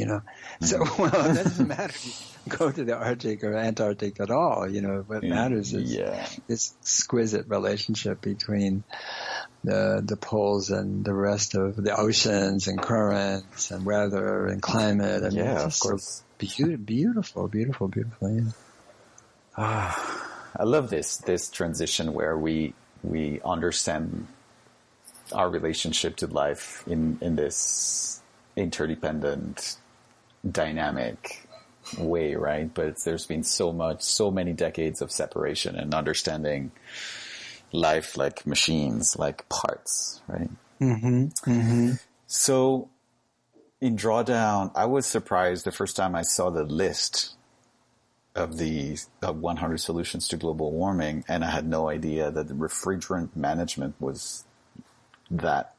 So, well, that doesn't matter if you go to the Arctic or Antarctic at all, what matters is this exquisite relationship between the poles and the rest of the oceans and currents and weather and climate. I mean, of course. So beautiful, I love this transition where we understand our relationship to life in this interdependent, dynamic way, right? But there's been so many decades of separation and understanding life like machines, like parts, right? Mm-hmm. Mm-hmm. So in Drawdown, I was surprised the first time I saw the list of the 100 solutions to global warming, and I had no idea that the refrigerant management was that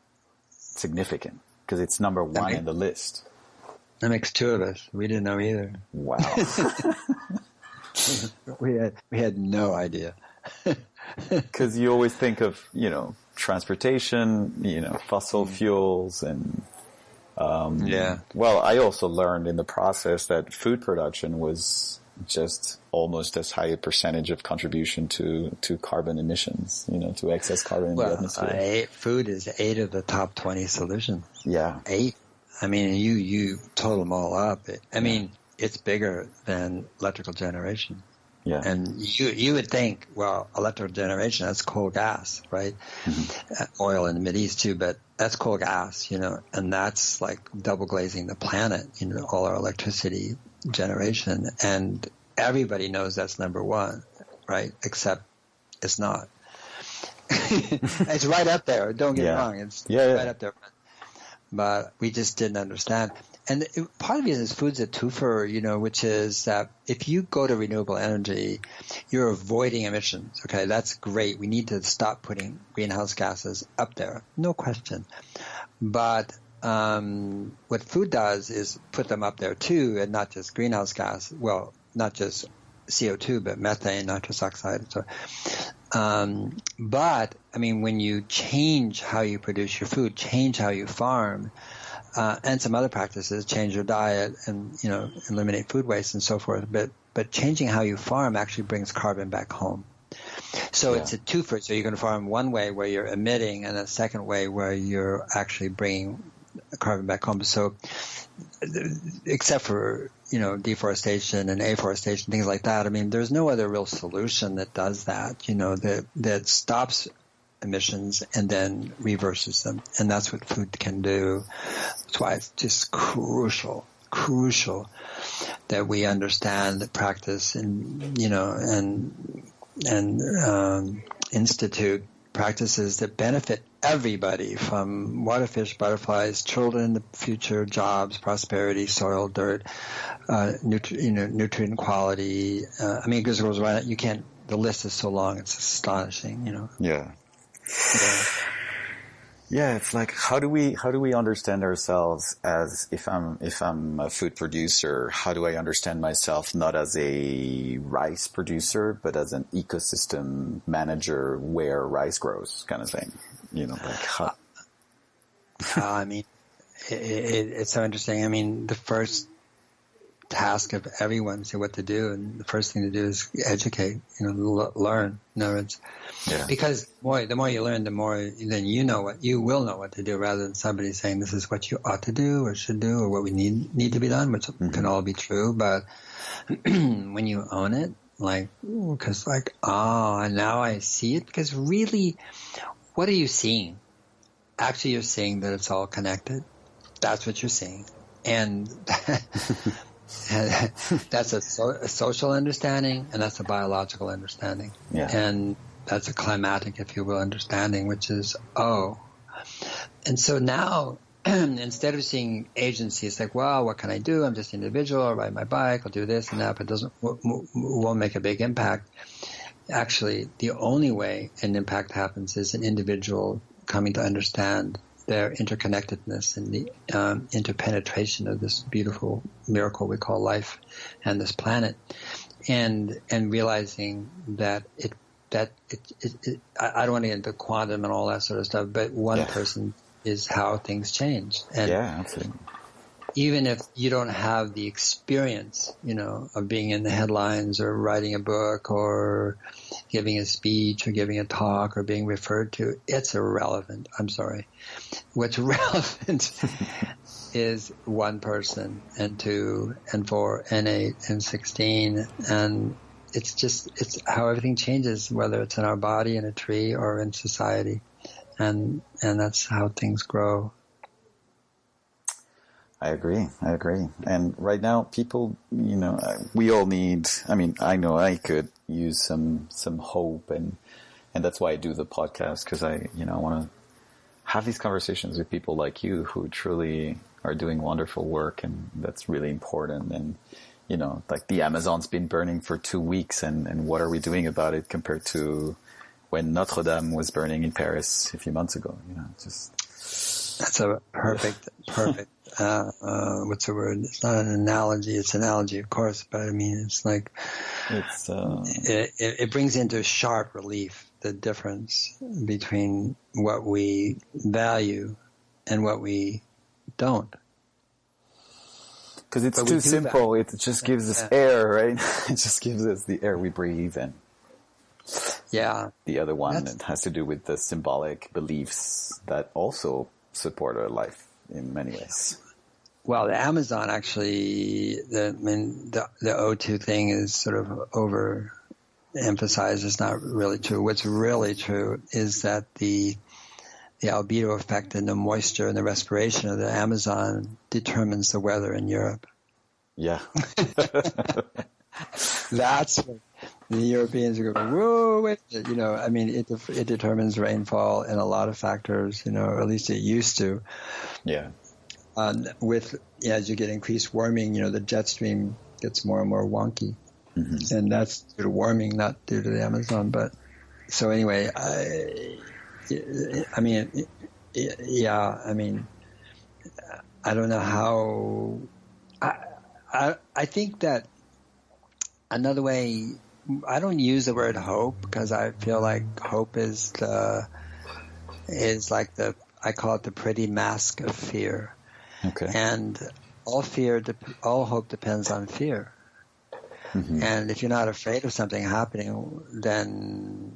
significant because it's number one in the list. That makes two of us. We didn't know either. Wow. we had no idea. Because you always think of, transportation, fossil fuels and, well, I also learned in the process that food production was just almost as high a percentage of contribution to carbon emissions, to excess carbon in the atmosphere. Food is 8 of the top 20 solutions. Yeah. 8. I mean, you total them all up. It's bigger than electrical generation. Yeah. And you would think, well, electrical generation, that's coal gas, right? Mm-hmm. Oil in the Mideast too, but that's coal gas, and that's like double glazing the planet, all our electricity generation. And everybody knows that's number one, right? Except it's not. It's right up there. Don't get me wrong. It's right up there. But we just didn't understand. And part of it is food's a twofer, which is that if you go to renewable energy, you're avoiding emissions. Okay, that's great. We need to stop putting greenhouse gases up there. No question. But what food does is put them up there too, and not just greenhouse gas. Well, not just CO2, but methane, nitrous oxide. So, but, when you change how you produce your food, change how you farm, and some other practices, change your diet and, eliminate food waste and so forth. But changing how you farm actually brings carbon back home. So it's a twofer. So you can farm one way where you're emitting, and a second way where you're actually bringing carbon back home. So, except for deforestation and afforestation, things like that. I mean, there's no other real solution that does that. That stops emissions and then reverses them, and that's what food can do. That's why it's just crucial that we understand, practice, and institute practices that benefit everybody, from water, fish, butterflies, children in the future, jobs, prosperity, soil, dirt, nutrient quality. I mean, it goes right. You can't. The list is so long; it's astonishing. Yeah. Yeah, it's like how do we understand ourselves as if I'm a food producer, how do I understand myself not as a rice producer but as an ecosystem manager where rice grows, kind of thing. How I mean, it's so interesting. I mean, the first task of everyone is what to do, and the first thing to do is educate, learn. In other words, because the more you learn, the more then you will know what to do, rather than somebody saying this is what you ought to do or should do or what we need to be done, which can all be true. But when you own it, now I see it, because really, what are you seeing? Actually, you're seeing that it's all connected. That's what you're seeing, and that's a social understanding, and that's a biological understanding, and that's a climatic, if you will, understanding, which is and so now instead of seeing agency, it's like, well, what can I do? I'm just an individual. I'll ride my bike. I'll do this and that, but it won't make a big impact. Actually, the only way an impact happens is an individual coming to understand their interconnectedness and the interpenetration of this beautiful miracle we call life and this planet, and realizing that I don't want to get into quantum and all that sort of stuff, but one person is how things change. And absolutely. Even if you don't have the experience, of being in the headlines or writing a book or giving a speech or giving a talk or being referred to, it's irrelevant. I'm sorry. What's relevant is one person and two and four and 8 and 16. And it's how everything changes, whether it's in our body, in a tree, or in society. And that's how things grow. I agree. And right now, people, we all need, I know I could use some hope, and that's why I do the podcast, because I want to have these conversations with people like you who truly are doing wonderful work, and that's really important. And, like the Amazon's been burning for 2 weeks, and what are we doing about it compared to when Notre Dame was burning in Paris a few months ago? That's a perfect, what's the word? It's not an analogy. It's an analogy, of course, but I mean, it's like, it brings into sharp relief the difference between what we value and what we don't. Because it's too simple. It just gives us air, right? It just gives us the air we breathe in. Yeah. The other one has to do with the symbolic beliefs that also support our life in many ways. Well, the Amazon actually, the O2 thing is sort of overemphasized. It's not really true. What's really true is that the albedo effect and the moisture and the respiration of the Amazon determines the weather in Europe. Yeah. That's what the Europeans are going, whoa, wait. It determines rainfall and a lot of factors, or at least it used to. Yeah. As you get increased warming, the jet stream gets more and more wonky. Mm-hmm. And that's due to warming, not due to the Amazon. But so anyway, I don't know how. I think that another way, I don't use the word hope because I feel like hope is I call it the pretty mask of fear. Okay. And all hope depends on fear. And if you're not afraid of something happening, then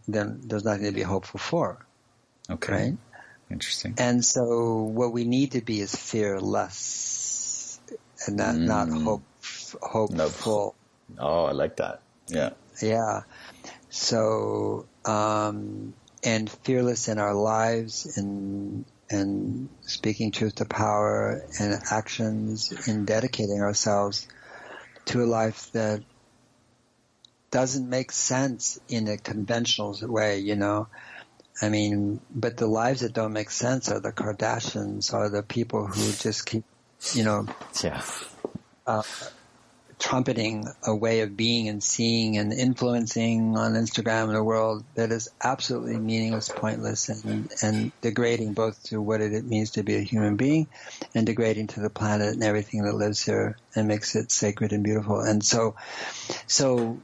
there's nothing to be hopeful for. Okay. Right? Interesting. And so what we need to be is fearless and not hopeful. Oh, I like that. Yeah. Yeah. So, and fearless in our lives, and speaking truth to power, and actions in dedicating ourselves to a life that doesn't make sense in a conventional way, you know. I mean, but the lives that don't make sense are the Kardashians, are the people who just keep, you know, trumpeting a way of being and seeing and influencing on Instagram and the world that is absolutely meaningless, pointless, and degrading both to what it means to be a human being and degrading to the planet and everything that lives here and makes it sacred and beautiful. And so,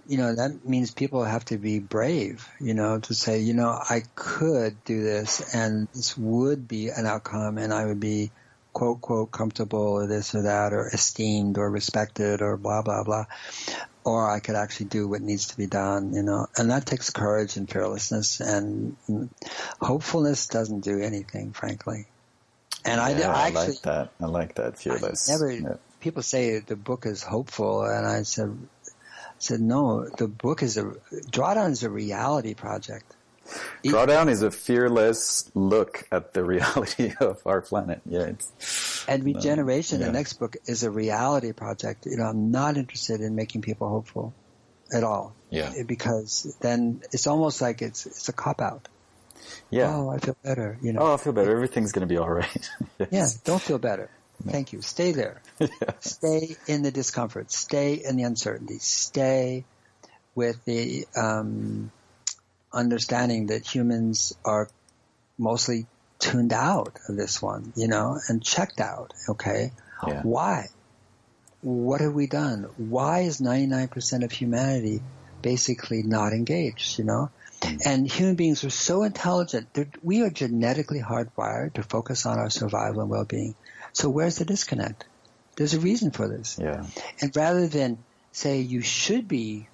you know, that means people have to be brave, you know, to say, you know, I could do this and this would be an outcome and I would be quote, quote, comfortable or this or that or esteemed or respected or blah, blah, blah. Or I could actually do what needs to be done, you know. And that takes courage and fearlessness, and hopefulness doesn't do anything, frankly. And I actually like that, fearless. People say the book is hopeful, and I said no, the book is Drawdown is a reality project. Drawdown is a fearless look at the reality of our planet. Yeah, and Regeneration, the next book, is a reality project. You know, I'm not interested in making people hopeful at all. Yeah, because then it's almost like it's a cop out. Yeah. Oh, I feel better. You know. Oh, I feel better. Everything's going to be all right. Yes. Yeah. Don't feel better. Thank you. Stay there. Yes. Stay in the discomfort. Stay in the uncertainty. Stay with the understanding that humans are mostly tuned out of this one, you know, and checked out. Okay. Yeah. Why? What have we done? Why is 99% of humanity basically not engaged, you know? And human beings are so intelligent. We are genetically hardwired to focus on our survival and well-being. So where's the disconnect? There's a reason for this. Yeah. And rather than say you should be,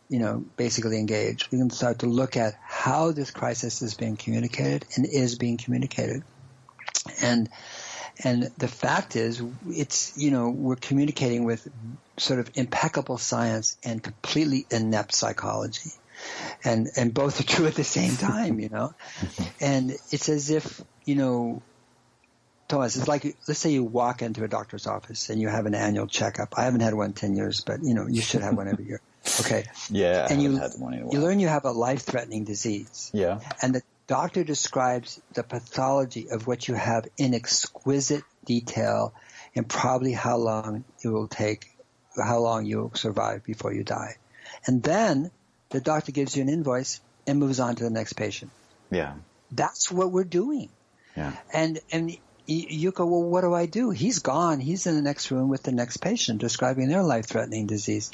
you know, basically engaged, we can start to look at how this crisis is being communicated and is being communicated. And the fact is, it's, you know, we're communicating with sort of impeccable science and completely inept psychology. And both are true at the same time, you know. And it's as if, you know, Thomas, it's like, let's say you walk into a doctor's office and you have an annual checkup. I haven't had one in 10 years, but, you know, you should have one every year. Okay. Yeah. And you had one in a while. You learn you have a life-threatening disease. Yeah. And the doctor describes the pathology of what you have in exquisite detail and probably how long it will take, how long you'll survive before you die. And then the doctor gives you an invoice and moves on to the next patient. Yeah. That's what we're doing. Yeah. And you go, well, what do I do? He's gone. He's in the next room with the next patient describing their life-threatening disease.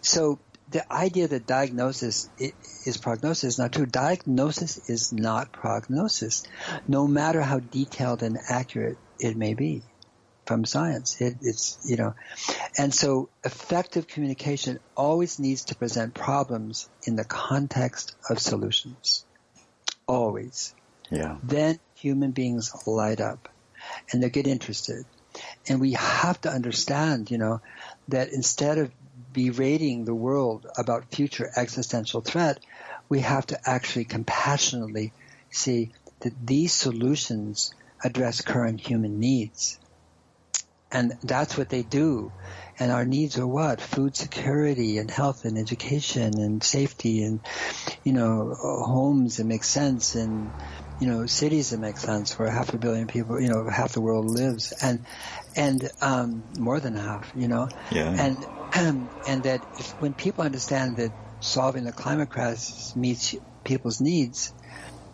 So the idea that diagnosis is prognosis is not true. Diagnosis is not prognosis, no matter how detailed and accurate it may be from science. It's, you know, and so effective communication always needs to present problems in the context of solutions. Always. Yeah. Then human beings light up and they get interested. And we have to understand, you know, that instead of berating the world about future existential threat, we have to actually compassionately see that these solutions address current human needs. And that's what they do. And our needs are what? Food security and health and education and safety and, you know, homes that make sense and, you know, cities that make sense where 500 million people, you know, half the world lives and more than half, you know. Yeah. And that when people understand that solving the climate crisis meets people's needs,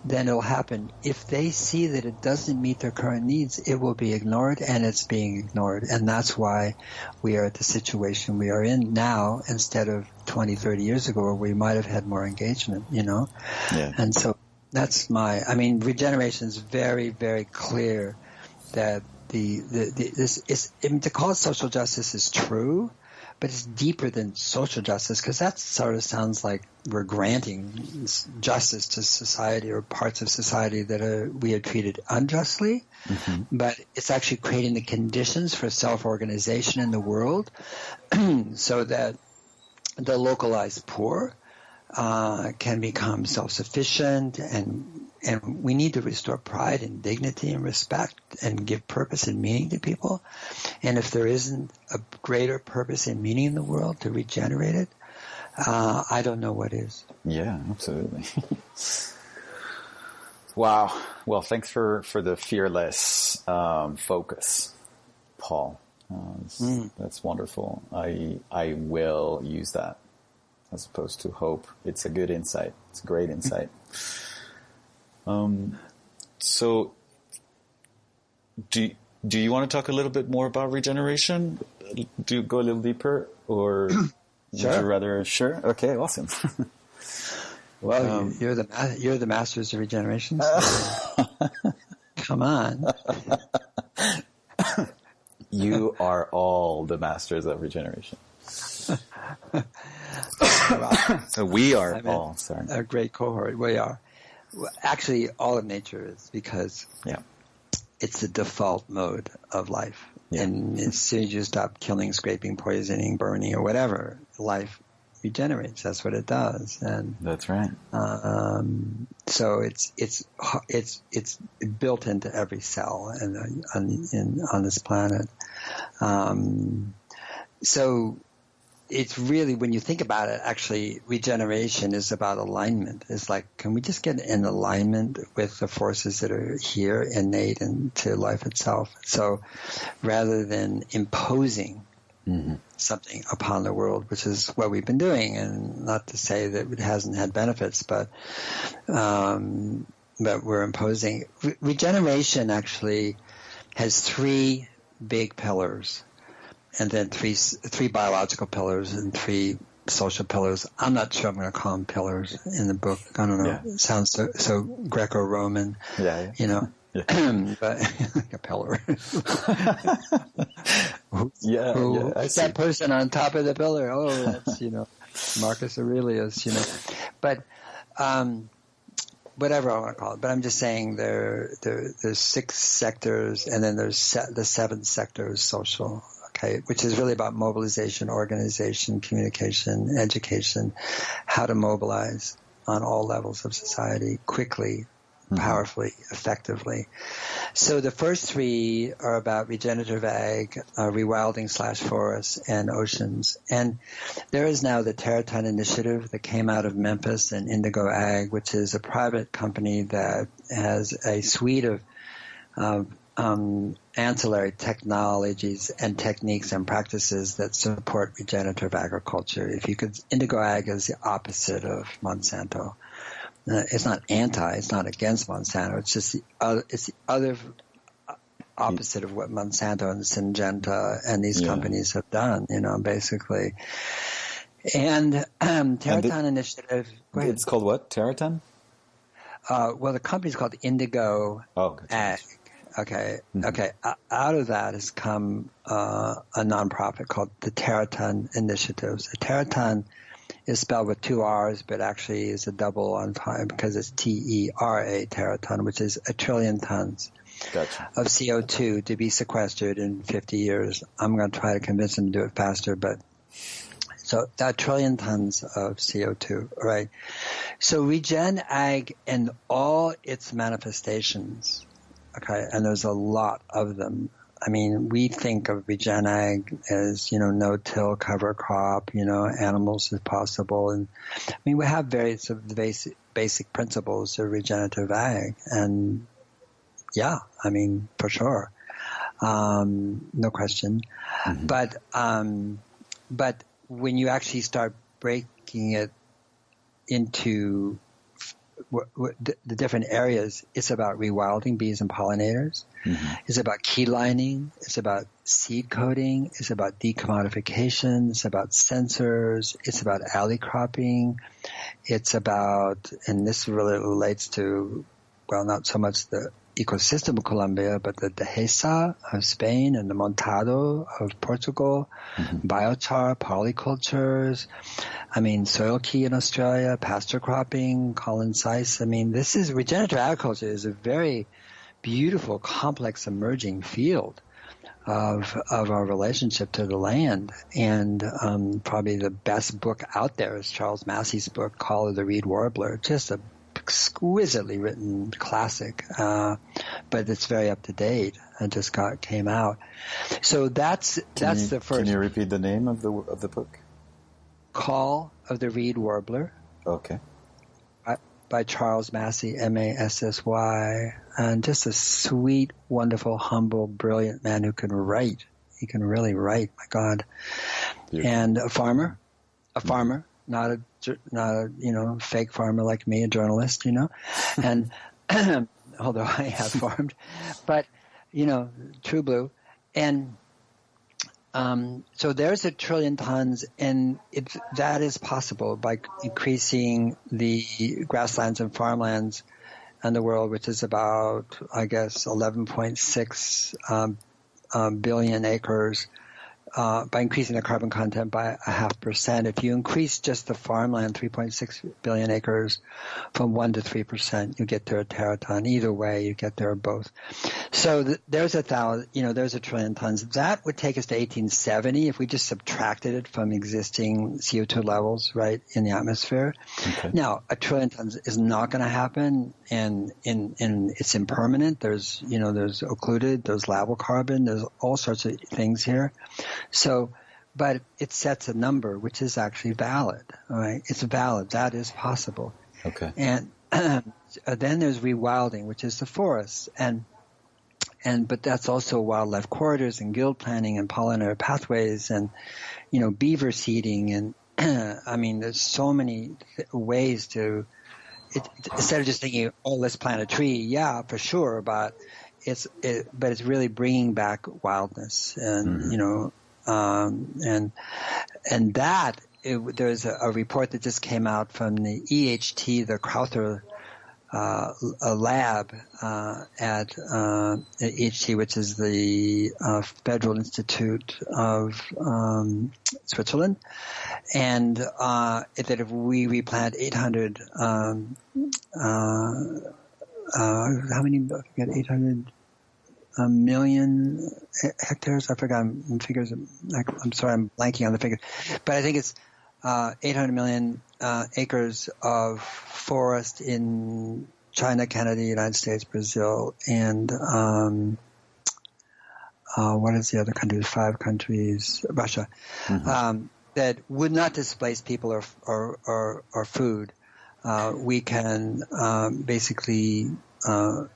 then it'll happen. If they see that it doesn't meet their current needs, it will be ignored, and it's being ignored. And that's why we are at the situation we are in now instead of 20, 30 years ago where we might have had more engagement, you know? Yeah. And so that's regeneration is very, very clear that to call it social justice is true, but it's deeper than social justice, because that sort of sounds like we're granting justice to society or parts of society that we are treated unjustly. Mm-hmm. But it's actually creating the conditions for self-organization in the world so that the localized poor can become self-sufficient, and we need to restore pride and dignity and respect and give purpose and meaning to people. And if there isn't a greater purpose and meaning in the world to regenerate it, I don't know what is. Yeah, absolutely. Wow. Well, thanks for the fearless focus, Paul. That's wonderful. I will use that as opposed to hope. It's a good insight. It's a great insight. So do you want to talk a little bit more about regeneration? Do you go a little deeper, or Sure. Would you rather? Sure. Okay. Awesome. Well, you're the masters of regeneration. So come on. You are all the masters of regeneration. So we are all. Sorry. A great cohort. We are. Well, actually, all of nature is, because it's the default mode of life. Yeah. And as soon as you stop killing, scraping, poisoning, burning, or whatever, life regenerates. That's what it does. And that's right. So it's built into every cell on this planet. So it's really, when you think about it, actually, regeneration is about alignment. It's like, can we just get in alignment with the forces that are here, innate into life itself? So rather than imposing something upon the world, which is what we've been doing, and not to say that it hasn't had benefits, but we're imposing. Regeneration actually has three big pillars, and then three biological pillars and three social pillars. I'm not sure I'm going to call them pillars in the book. I don't know. Yeah. It sounds so Greco-Roman. Yeah. You know. Yeah. But like a pillar. Who's that person on top of the pillar? Oh, that's, Marcus Aurelius, But whatever I want to call it. But I'm just saying there's 6 sectors, and then there's the 7th sector is social. Okay, which is really about mobilization, organization, communication, education, how to mobilize on all levels of society quickly, powerfully, effectively. So the first 3 are about regenerative ag, rewilding / forests, and oceans. And there is now the Terraton Initiative that came out of Memphis, and Indigo Ag, which is a private company that has a suite of ancillary technologies and techniques and practices that support regenerative agriculture. Indigo Ag is the opposite of Monsanto. It's not it's not against Monsanto. It's just the other opposite of what Monsanto and Syngenta and these companies have done, basically. And Terraton Initiative. It's called what? Terraton? Well, the company's called Indigo Ag. Okay. Mm-hmm. Okay. Out of that has come a nonprofit called the Terraton Initiatives. The Terraton is spelled with 2 R's, but actually is a double on time because it's TERA, Terraton, which is 1 trillion tons of CO2 to be sequestered in 50 years. I'm going to try to convince them to do it faster, but so 1 trillion tons of CO2, right? So Regen Ag and all its manifestations. Okay, and there's a lot of them. I mean, we think of Regen Ag as, no-till, cover crop, animals if possible. And I mean, we have various of the basic principles of regenerative ag. And yeah, I mean, for sure. No question. Mm-hmm. But when you actually start breaking it into the different areas, it's about rewilding bees and pollinators. Mm-hmm. It's about key lining. It's about seed coating. It's about decommodification. It's about sensors. It's about alley cropping. It's about, and this really relates to, well, not so much the ecosystem of Colombia, but the dehesa of Spain and the montado of Portugal, biochar, polycultures, soil key in Australia, pasture cropping, Colin Seiss. This is regenerative agriculture is a very beautiful, complex, emerging field of our relationship to the land. And probably the best book out there is Charles Massey's book, Call of the Reed Warbler. Just a exquisitely written classic, but it's very up to date. It just came out. So that's the first. Can you repeat the name of the book? Call of the Reed Warbler. Okay. By Charles Massey, Massy, and just a sweet, wonderful, humble, brilliant man who can write. He can really write. My God. Beautiful. And a farmer, not a fake farmer like me, a journalist, and although I have farmed, but true blue. And so there's 1 trillion tons, and that is possible by increasing the grasslands and farmlands in the world, which is about, I guess, 11.6 billion acres, by increasing the carbon content by 0.5%. If you increase just the farmland, 3.6 billion acres, from 1 to 3%, you get to a teraton. Either way, you get there or both. So there's 1 trillion tons. That would take us to 1870 if we just subtracted it from existing CO2 levels, right, in the atmosphere. Okay. Now, 1 trillion tons is not going to happen, and it's impermanent. There's occluded, there's labile carbon, there's all sorts of things here. So, but it sets a number which is actually valid. All right, it's valid. That is possible. Okay. And then there's rewilding, which is the forests, but that's also wildlife corridors and gill planting and pollinator pathways and beaver seeding and there's so many ways to. Instead of just thinking, let's plant a tree, yeah, for sure, but it's really bringing back wildness and there's a report that just came out from the EHT, the Crowther lab at EHT, which is the Federal Institute of Switzerland, and that if we replant 800 how many? I forget, 800 million hectares. I forgot figures. I'm sorry, I'm blanking on the figures, but I think it's 800 million acres of forest in China, Canada, United States, Brazil, and what is the other country? 5 countries, Russia, that would not displace people or food. We can basically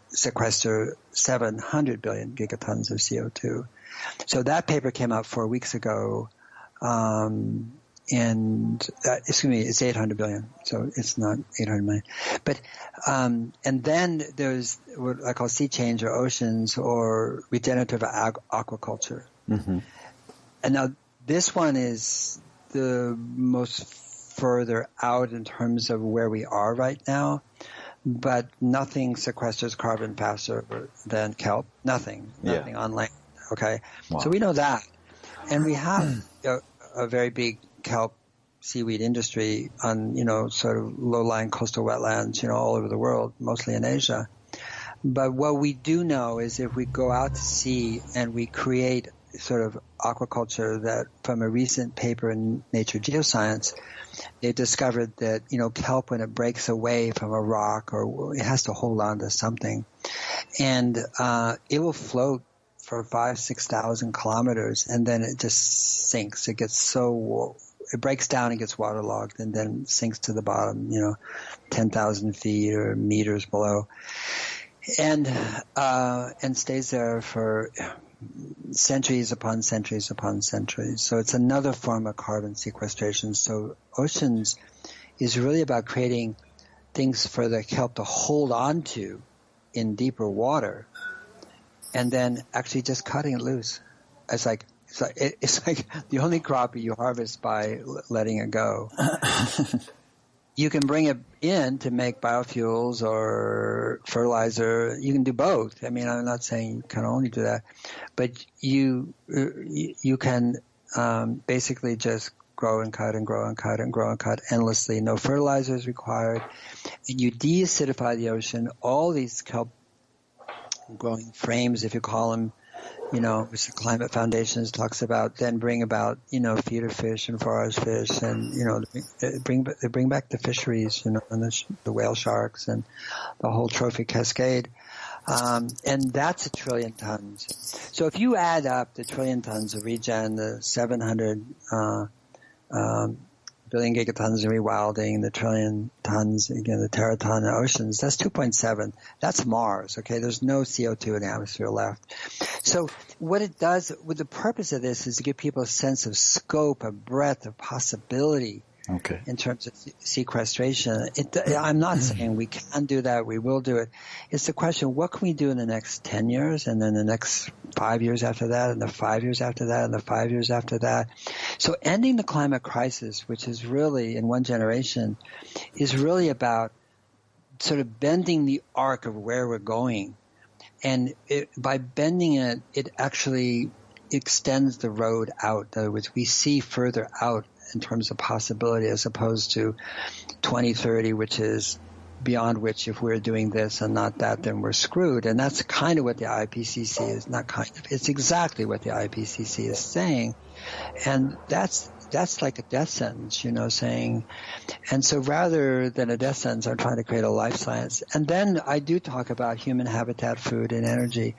sequester 700 billion gigatons of CO2. So that paper came out 4 weeks ago, it's 800 billion, so it's not 800 million. But and then there's what I call sea change or oceans or regenerative aquaculture. And now this one is the most further out in terms of where we are right now, but nothing sequesters carbon faster than kelp. Nothing on land. Okay, wow. So we know that, and we have a very big kelp seaweed industry on sort of low-lying coastal wetlands all over the world, mostly in Asia. But what we do know is if we go out to sea and we create sort of aquaculture, that from a recent paper in Nature Geoscience, they discovered that kelp, when it breaks away from a rock, or it has to hold on to something, and it will float for 5,000-6,000 kilometers, and then it just sinks. It breaks down and gets waterlogged, and then sinks to the bottom, 10,000 feet or meters below, and stays there for centuries upon centuries upon centuries. So it's another form of carbon sequestration. So oceans is really about creating things for the kelp to hold on to in deeper water, and then actually just cutting it loose. It's like the only crop you harvest by letting it go. you can bring it in to make biofuels or fertilizer. You can do both. I mean, I'm not saying you can only do that, but you can basically just grow and cut and grow and cut and grow and cut endlessly. No fertilizer is required. And you de-acidify the ocean. All these kelp growing frames, if you call them, which the Climate Foundation talks about, then bring about, feeder fish and forage fish, and, they bring back the fisheries, and the whale sharks and the whole trophic cascade. And that's 1 trillion tons. So if you add up the 1 trillion tons of regen, the 700 billion gigatons of rewilding, the 1 trillion tons, again, the teraton in oceans, that's 2.7. That's Mars, okay? There's no CO2 in the atmosphere left. So what it does, with the purpose of this, is to give people a sense of scope, a breadth of possibility. Okay. In terms of sequestration. I'm not saying we can do that, we will do it. It's the question, what can we do in the next 10 years, and then the next 5 years after that, and the 5 years after that, and the 5 years after that. So ending the climate crisis, which is really, in one generation, is really about sort of bending the arc of where we're going. And by bending it, it actually extends the road out. In other words, we see further out in terms of possibility, as opposed to 2030, which is beyond which, if we're doing this and not that, then we're screwed. And that's kind of what the IPCC is, not kind of, it's exactly what the IPCC is saying. And that's like a death sentence, saying, and so rather than a death sentence, I'm trying to create a life science. And then I do talk about human habitat, food, and energy,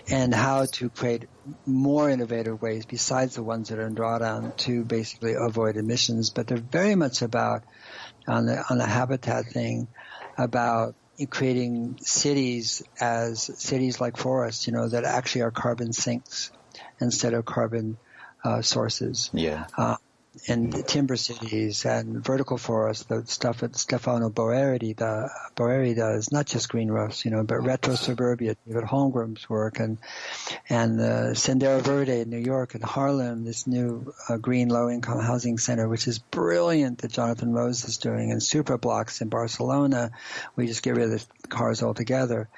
and how to create more innovative ways besides the ones that are in drawdown to basically avoid emissions. But they're very much about, on the habitat thing, about creating cities like forests, that actually are carbon sinks instead of carbon sources. Yeah. And timber cities and vertical forests, the stuff that Stefano Boeri does, not just green roofs, but retro suburbia, David Holmgren's work, and Sendero Verde in New York and Harlem, this new green low-income housing center, which is brilliant, that Jonathan Rose is doing, and super blocks in Barcelona. We just get rid of the cars altogether,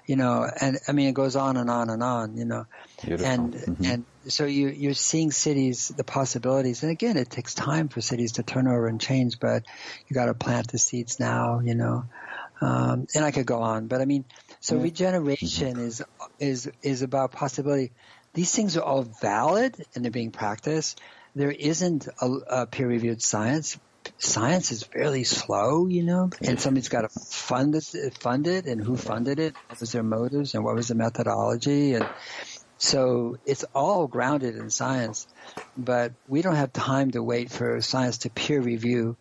and I mean, it goes on and on and on, Beautiful. And so you're seeing cities, the possibilities, and again, it takes time for cities to turn over and change, but you got to plant the seeds now, and I could go on, but I mean, so regeneration is about possibility. These things are all valid and they're being practiced. There isn't a peer-reviewed science. Science is fairly slow, and somebody's got to fund it, and who funded it, what was their motives, and what was the methodology, and so it's all grounded in science, but we don't have time to wait for science to peer review,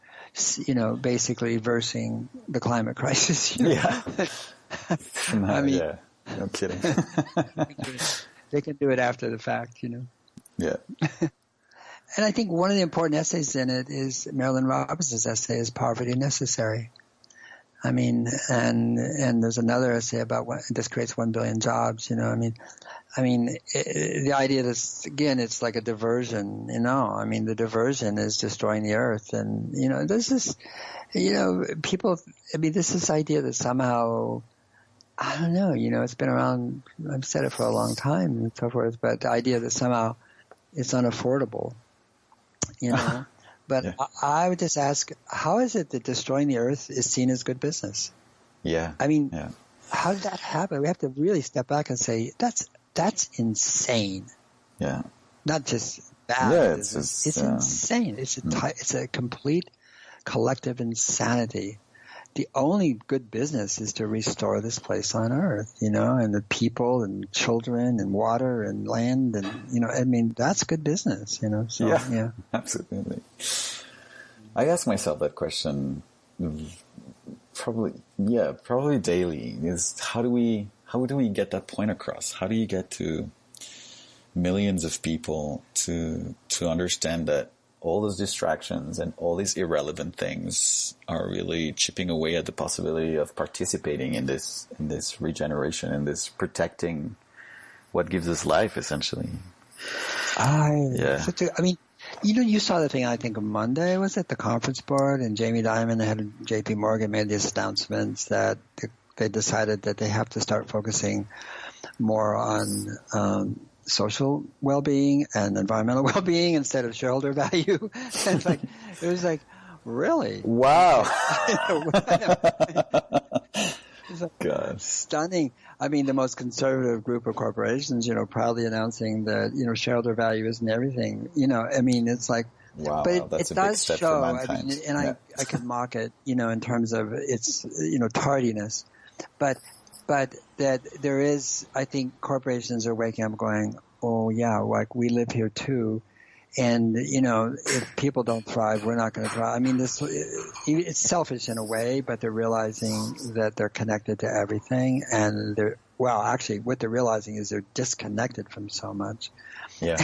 basically reversing the climate crisis. Yeah. No, I mean, yeah. No kidding. They can do it after the fact, Yeah. And I think one of the important essays in it is Marilyn Robinson's essay, Is Poverty Necessary? I mean, and there's another essay about this creates 1 billion jobs, I mean, the idea is, again, it's like a diversion, I mean, the diversion is destroying the earth. And, there's this, people, I mean, this idea that somehow, I don't know, it's been around, I've said it for a long time and so forth, but the idea that somehow it's unaffordable, But yeah. I would just ask, how is it that destroying the earth is seen as good business? Yeah. I mean, how did that happen? We have to really step back and say, that's insane. Yeah. Not just bad. Yeah, it's insane. It's a complete collective insanity. The only good business is to restore this place on earth, and the people and children and water and land and, I mean, that's good business, So, yeah. Absolutely. I ask myself that question probably daily, is how do we get that point across? How do you get to millions of people to understand that all those distractions and all these irrelevant things are really chipping away at the possibility of participating in this regeneration, in this protecting what gives us life, essentially. I mean, You saw the thing, I think, on Monday, was it? The conference board, and Jamie Dimon, the head of JP Morgan, made these announcements that they decided that they have to start focusing more on social well-being and environmental well-being instead of shareholder value. And it was like, really? Wow. God. Stunning. I mean, the most conservative group of corporations, proudly announcing that, shareholder value isn't everything. I mean, it's like, wow, but that's it a big does step show, for mankind. I could mock it, in terms of its, tardiness, but that there is, I think corporations are waking up going, oh yeah, like we live here too. And, if people don't thrive, we're not going to thrive. I mean, it's selfish in a way, but they're realizing that they're connected to everything. And actually what they're realizing is they're disconnected from so much. Yeah.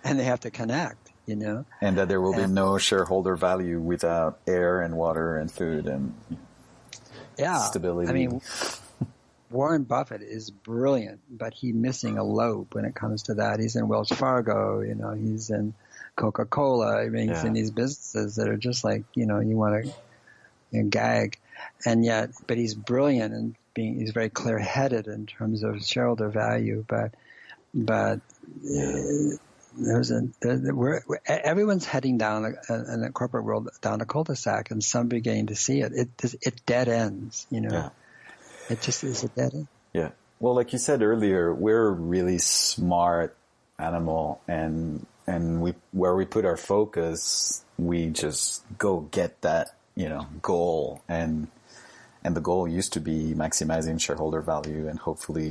And they have to connect, And that there will be no shareholder value without air and water and food and stability. I mean, Warren Buffett is brilliant, but he's missing a lobe when it comes to that. He's in Wells Fargo, he's in Coca-Cola. I mean, he's in these businesses that are just like, you want to gag. And yet, but he's brilliant and he's very clear-headed in terms of shareholder value. But everyone's heading down in the corporate world down a cul-de-sac, and some beginning to see it. It dead ends, Yeah. It just is a dead end. Yeah. Well, like you said earlier, we're a really smart animal, and where we put our focus, we just go get that, goal. And the goal used to be maximizing shareholder value, and hopefully,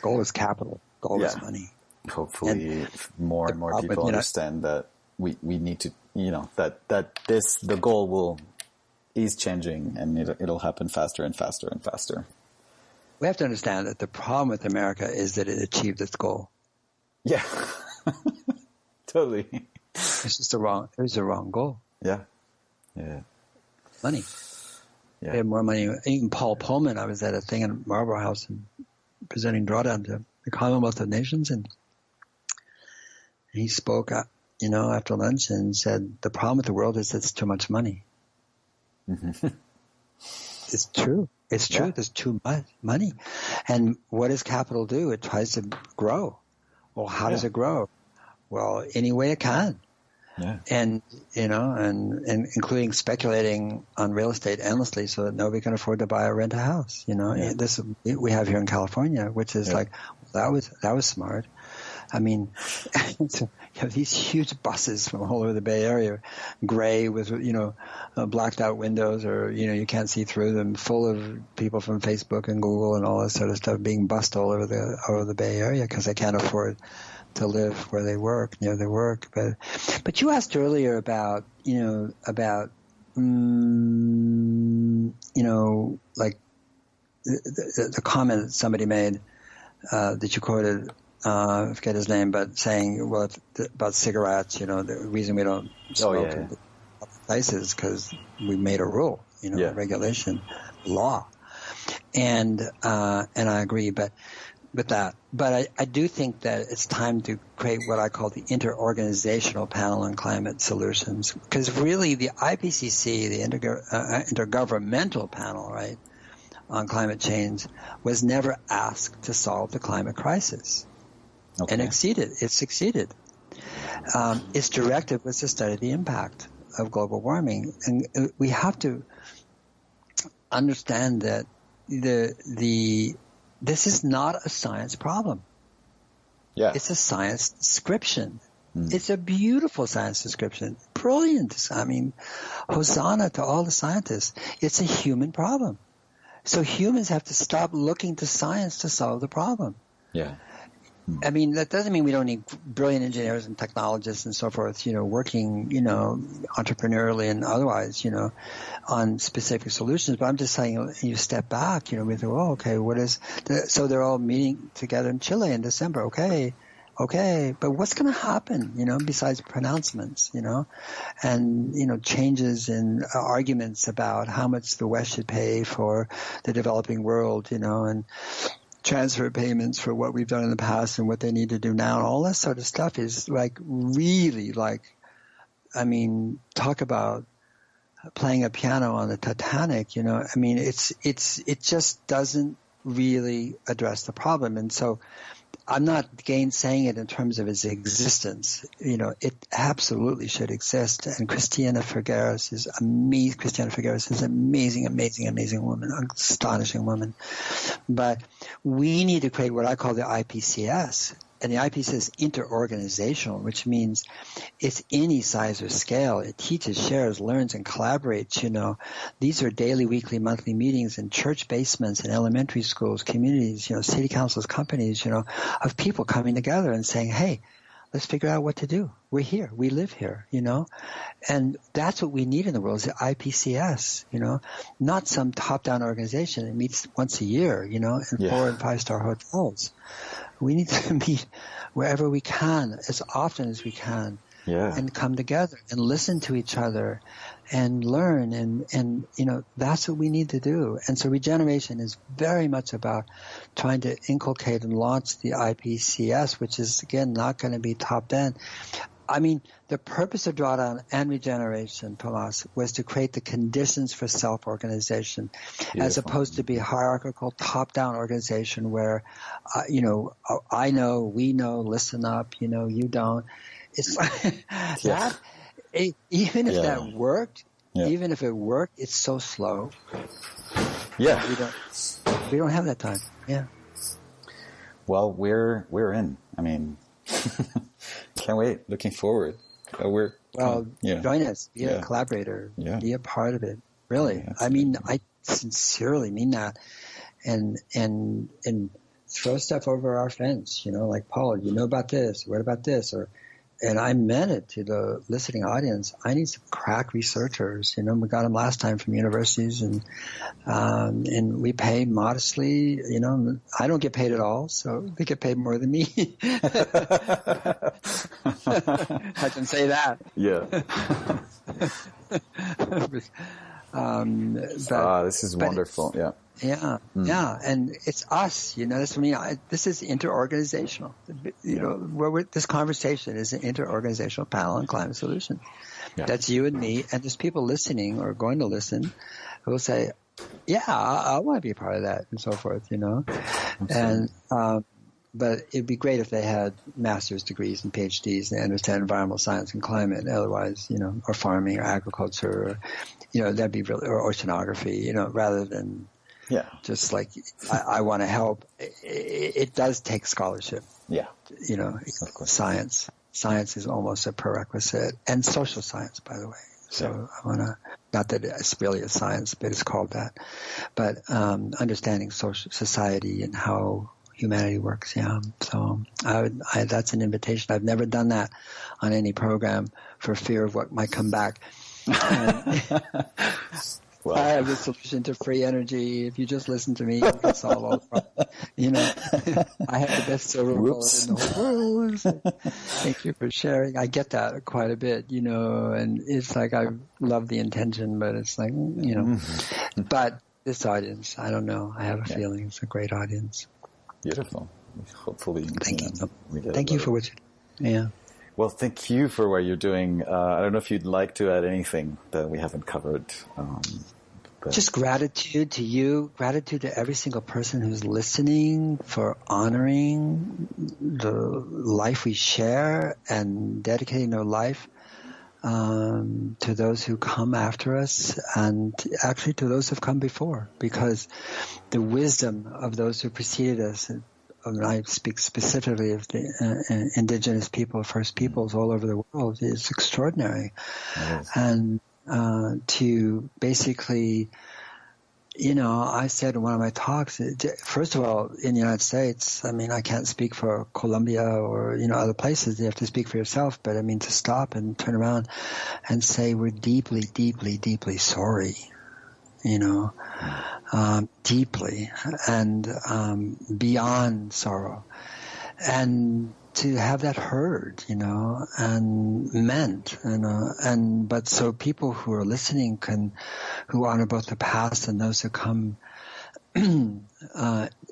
goal is capital. Goal is money. Hopefully more and more people understand that we need to, the goal is changing, and it'll happen faster and faster and faster. We have to understand that the problem with America is that it achieved its goal. Yeah, totally. It's just it was the wrong goal. Yeah. Money. Yeah. They had more money. Even Paul Pullman, I was at a thing in Marlborough House and presenting Drawdown to the Commonwealth of Nations, and he spoke, after lunch and said, the problem with the world is it's too much money. Mm-hmm. It's true. It's true. Yeah. There's too much money. And what does capital do? It tries to grow. Well, how does it grow? Well, any way it can. Yeah. And, and including speculating on real estate endlessly so that nobody can afford to buy or rent a house. This we have here in California, which is like, that was smart. I mean, you have these huge buses from all over the Bay Area, gray with, blacked out windows, or, you can't see through them, full of people from Facebook and Google and all that sort of stuff being bussed all over the Bay Area because they can't afford to live where they work, near their work. But you asked earlier about, like the comment that somebody made, that you quoted, I forget his name, but saying, about cigarettes, the reason we don't smoke in places because we made a rule, regulation, law. And I agree, but with that. But I do think that it's time to create what I call the Interorganizational Panel on Climate Solutions, because really the IPCC, the Intergovernmental Panel, right, on climate change, was never asked to solve the climate crisis. Okay. And it succeeded. Its directive was to study the impact of global warming. And we have to understand that this is not a science problem. Yeah. It's a science description. It's a beautiful science description. Brilliant. I mean, hosanna to all the scientists. It's a human problem. So humans have to stop looking to science to solve the problem. Yeah. I mean, that doesn't mean we don't need brilliant engineers and technologists and so forth, working, entrepreneurially and otherwise, on specific solutions. But I'm just saying, you step back, we think, okay, so they're all meeting together in Chile in December. Okay. But what's going to happen, besides pronouncements, and, changes in arguments about how much the West should pay for the developing world, and transfer payments for what we've done in the past and what they need to do now. And all that sort of stuff is like really like, I mean, talk about playing a piano on the Titanic, you know. I mean, it just doesn't really address the problem. And so I'm not gainsaying it in terms of its existence. You know, it absolutely should exist. And Christiana Figueres is amazing. Christiana Figueres is an amazing, amazing, amazing woman, astonishing woman. But we need to create what I call the IPCS. And the IPCS is interorganizational, which means it's any size or scale. It teaches, shares, learns, and collaborates, you know. These are daily, weekly, monthly meetings in church basements, in elementary schools, communities, you know, city councils, companies, you know, of people coming together and saying, hey, let's figure out what to do. We're here. We live here, you know. And that's what we need in the world is the IPCS, you know, not some top-down organization that meets once a year, you know, in 4- and 5-star hotels. We need to meet wherever we can, as often as we can, and come together and listen to each other and learn. And, you know, that's what we need to do. And so regeneration is very much about trying to inculcate and launch the IPCS, which is, again, not going to be top-down. I mean, the purpose of Drawdown and regeneration, Tomas, was to create the conditions for self-organization, as opposed to be a hierarchical top-down organization where, you know, I know, we know, listen up, you know, you don't. It's like that. Even if that worked, even if it worked, it's so slow. Yeah, we don't have that time. Yeah. Well, we're in. I mean. Can't wait. Looking forward. Join us. Be a collaborator. Be a part of it. Really. I mean, I sincerely mean that. And throw stuff over our fence, you know, like, Paul, you know about this? What about this? And I meant it to the listening audience. I need some crack researchers. You know, we got them last time from universities, and we pay modestly. You know, I don't get paid at all, so they get paid more than me. I can say that. Yeah. This is wonderful. Yeah. Yeah, and it's us, you know. That's, I mean, this is interorganizational. You know, this conversation is an interorganizational panel on climate solutions. Yeah. That's you and me, and there's people listening or going to listen who will say, "Yeah, I want to be a part of that," and so forth. You know, and but it'd be great if they had master's degrees and PhDs and understand environmental science and climate. Otherwise, you know, or farming or agriculture, or, you know, that'd be really, or oceanography. You know, rather than just like, I want to help. It does take scholarship. Yeah. You know, science. Science is almost a prerequisite. And social science, by the way. So I want to, not that it's really a science, but it's called that. But understanding society and how humanity works, So that's an invitation. I've never done that on any program for fear of what might come back. Well, I have the solution to free energy. If you just listen to me, you can solve all the problems. You know, I have the best silver bullet in the whole world. Thank you for sharing. I get that quite a bit, you know, and it's like, I love the intention, but it's like, you know, but this audience, I don't know. I have a feeling it's a great audience. Beautiful. Hopefully. Thank you. Thank you for what you do. Well, thank you for what you're doing. I don't know if you'd like to add anything that we haven't covered. Just gratitude to you, gratitude to every single person who's listening, for honoring the life we share and dedicating their life to those who come after us, and actually to those who've come before, because the wisdom of those who preceded us, and I speak specifically of the indigenous people, First Peoples all over the world, is extraordinary. Yes. And to basically, you know, I said in one of my talks, first of all, in the United States, I mean, I can't speak for Colombia or, you know, other places. You have to speak for yourself. But I mean, to stop and turn around and say we're deeply, deeply, deeply sorry, you know, deeply and beyond sorrow. And to have that heard, you know, and meant, you know, but so people who are listening who honor both the past and those who come,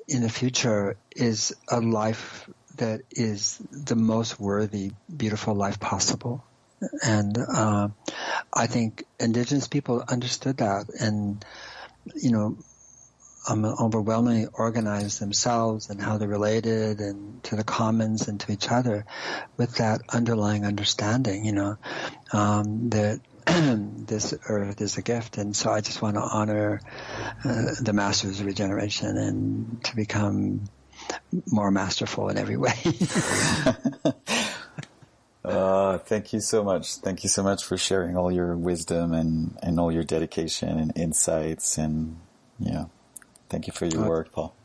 in the future is a life that is the most worthy, beautiful life possible. And I think indigenous people understood that and, overwhelmingly organized themselves and how they're related and to the commons and to each other with that underlying understanding, that this earth is a gift. And so I just want to honor the masters of regeneration and to become more masterful in every way. Thank you so much. Thank you so much for sharing all your wisdom and all your dedication and insights. And thank you for your work, Paul.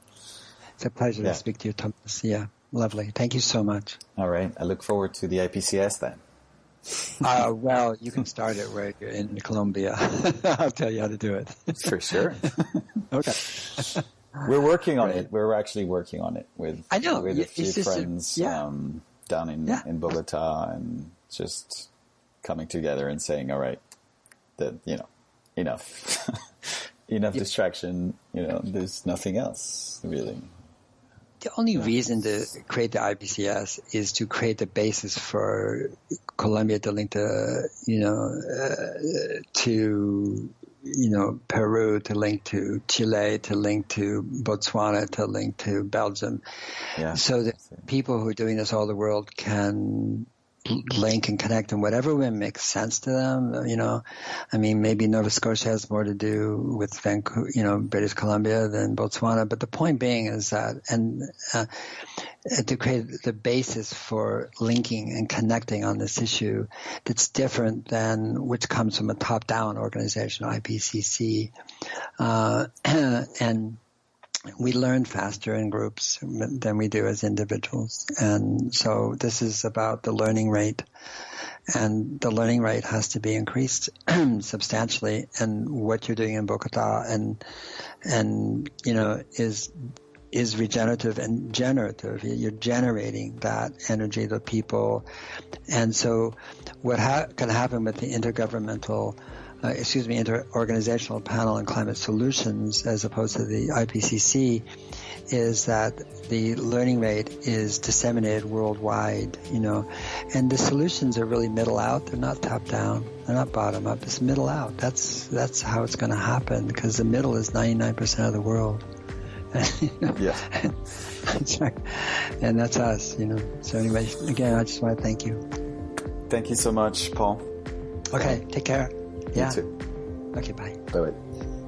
It's a pleasure to speak to you, Thomas. Yeah, lovely. Thank you so much. All right. I look forward to the IPCS then. Well, you can start it where you're in Colombia. I'll tell you how to do it. For sure. Okay. We're working on it. We're actually working on it with a few friends down in Bogota, and just coming together and saying, all right, that enough distraction. There's nothing else really. The only reason to create the IPCS is to create the basis for Colombia to link to Peru, to link to Chile, to link to Botswana, to link to Belgium. Yeah. So that people who are doing this all over the world can link and connect in whatever way makes sense to them. I mean, maybe Nova Scotia has more to do with Vancouver, British Columbia than Botswana. But the point being is that, to create the basis for linking and connecting on this issue that's different than which comes from a top-down organization, IPCC, and we learn faster in groups than we do as individuals. And so this is about the learning rate. And the learning rate has to be increased substantially. And what you're doing in Bogota is regenerative and generative. You're generating that energy to people. And so what can happen with the intergovernmental interorganizational panel on climate solutions as opposed to the IPCC is that the learning rate is disseminated worldwide, and the solutions are really middle out. They're not top down. They're not bottom up. It's middle out. That's how it's going to happen, because the middle is 99% of the world. Yeah. And that's us, So anyway, again, I just want to thank you. Thank you so much, Paul. Okay, take care. You too. Okay, bye. Bye-bye.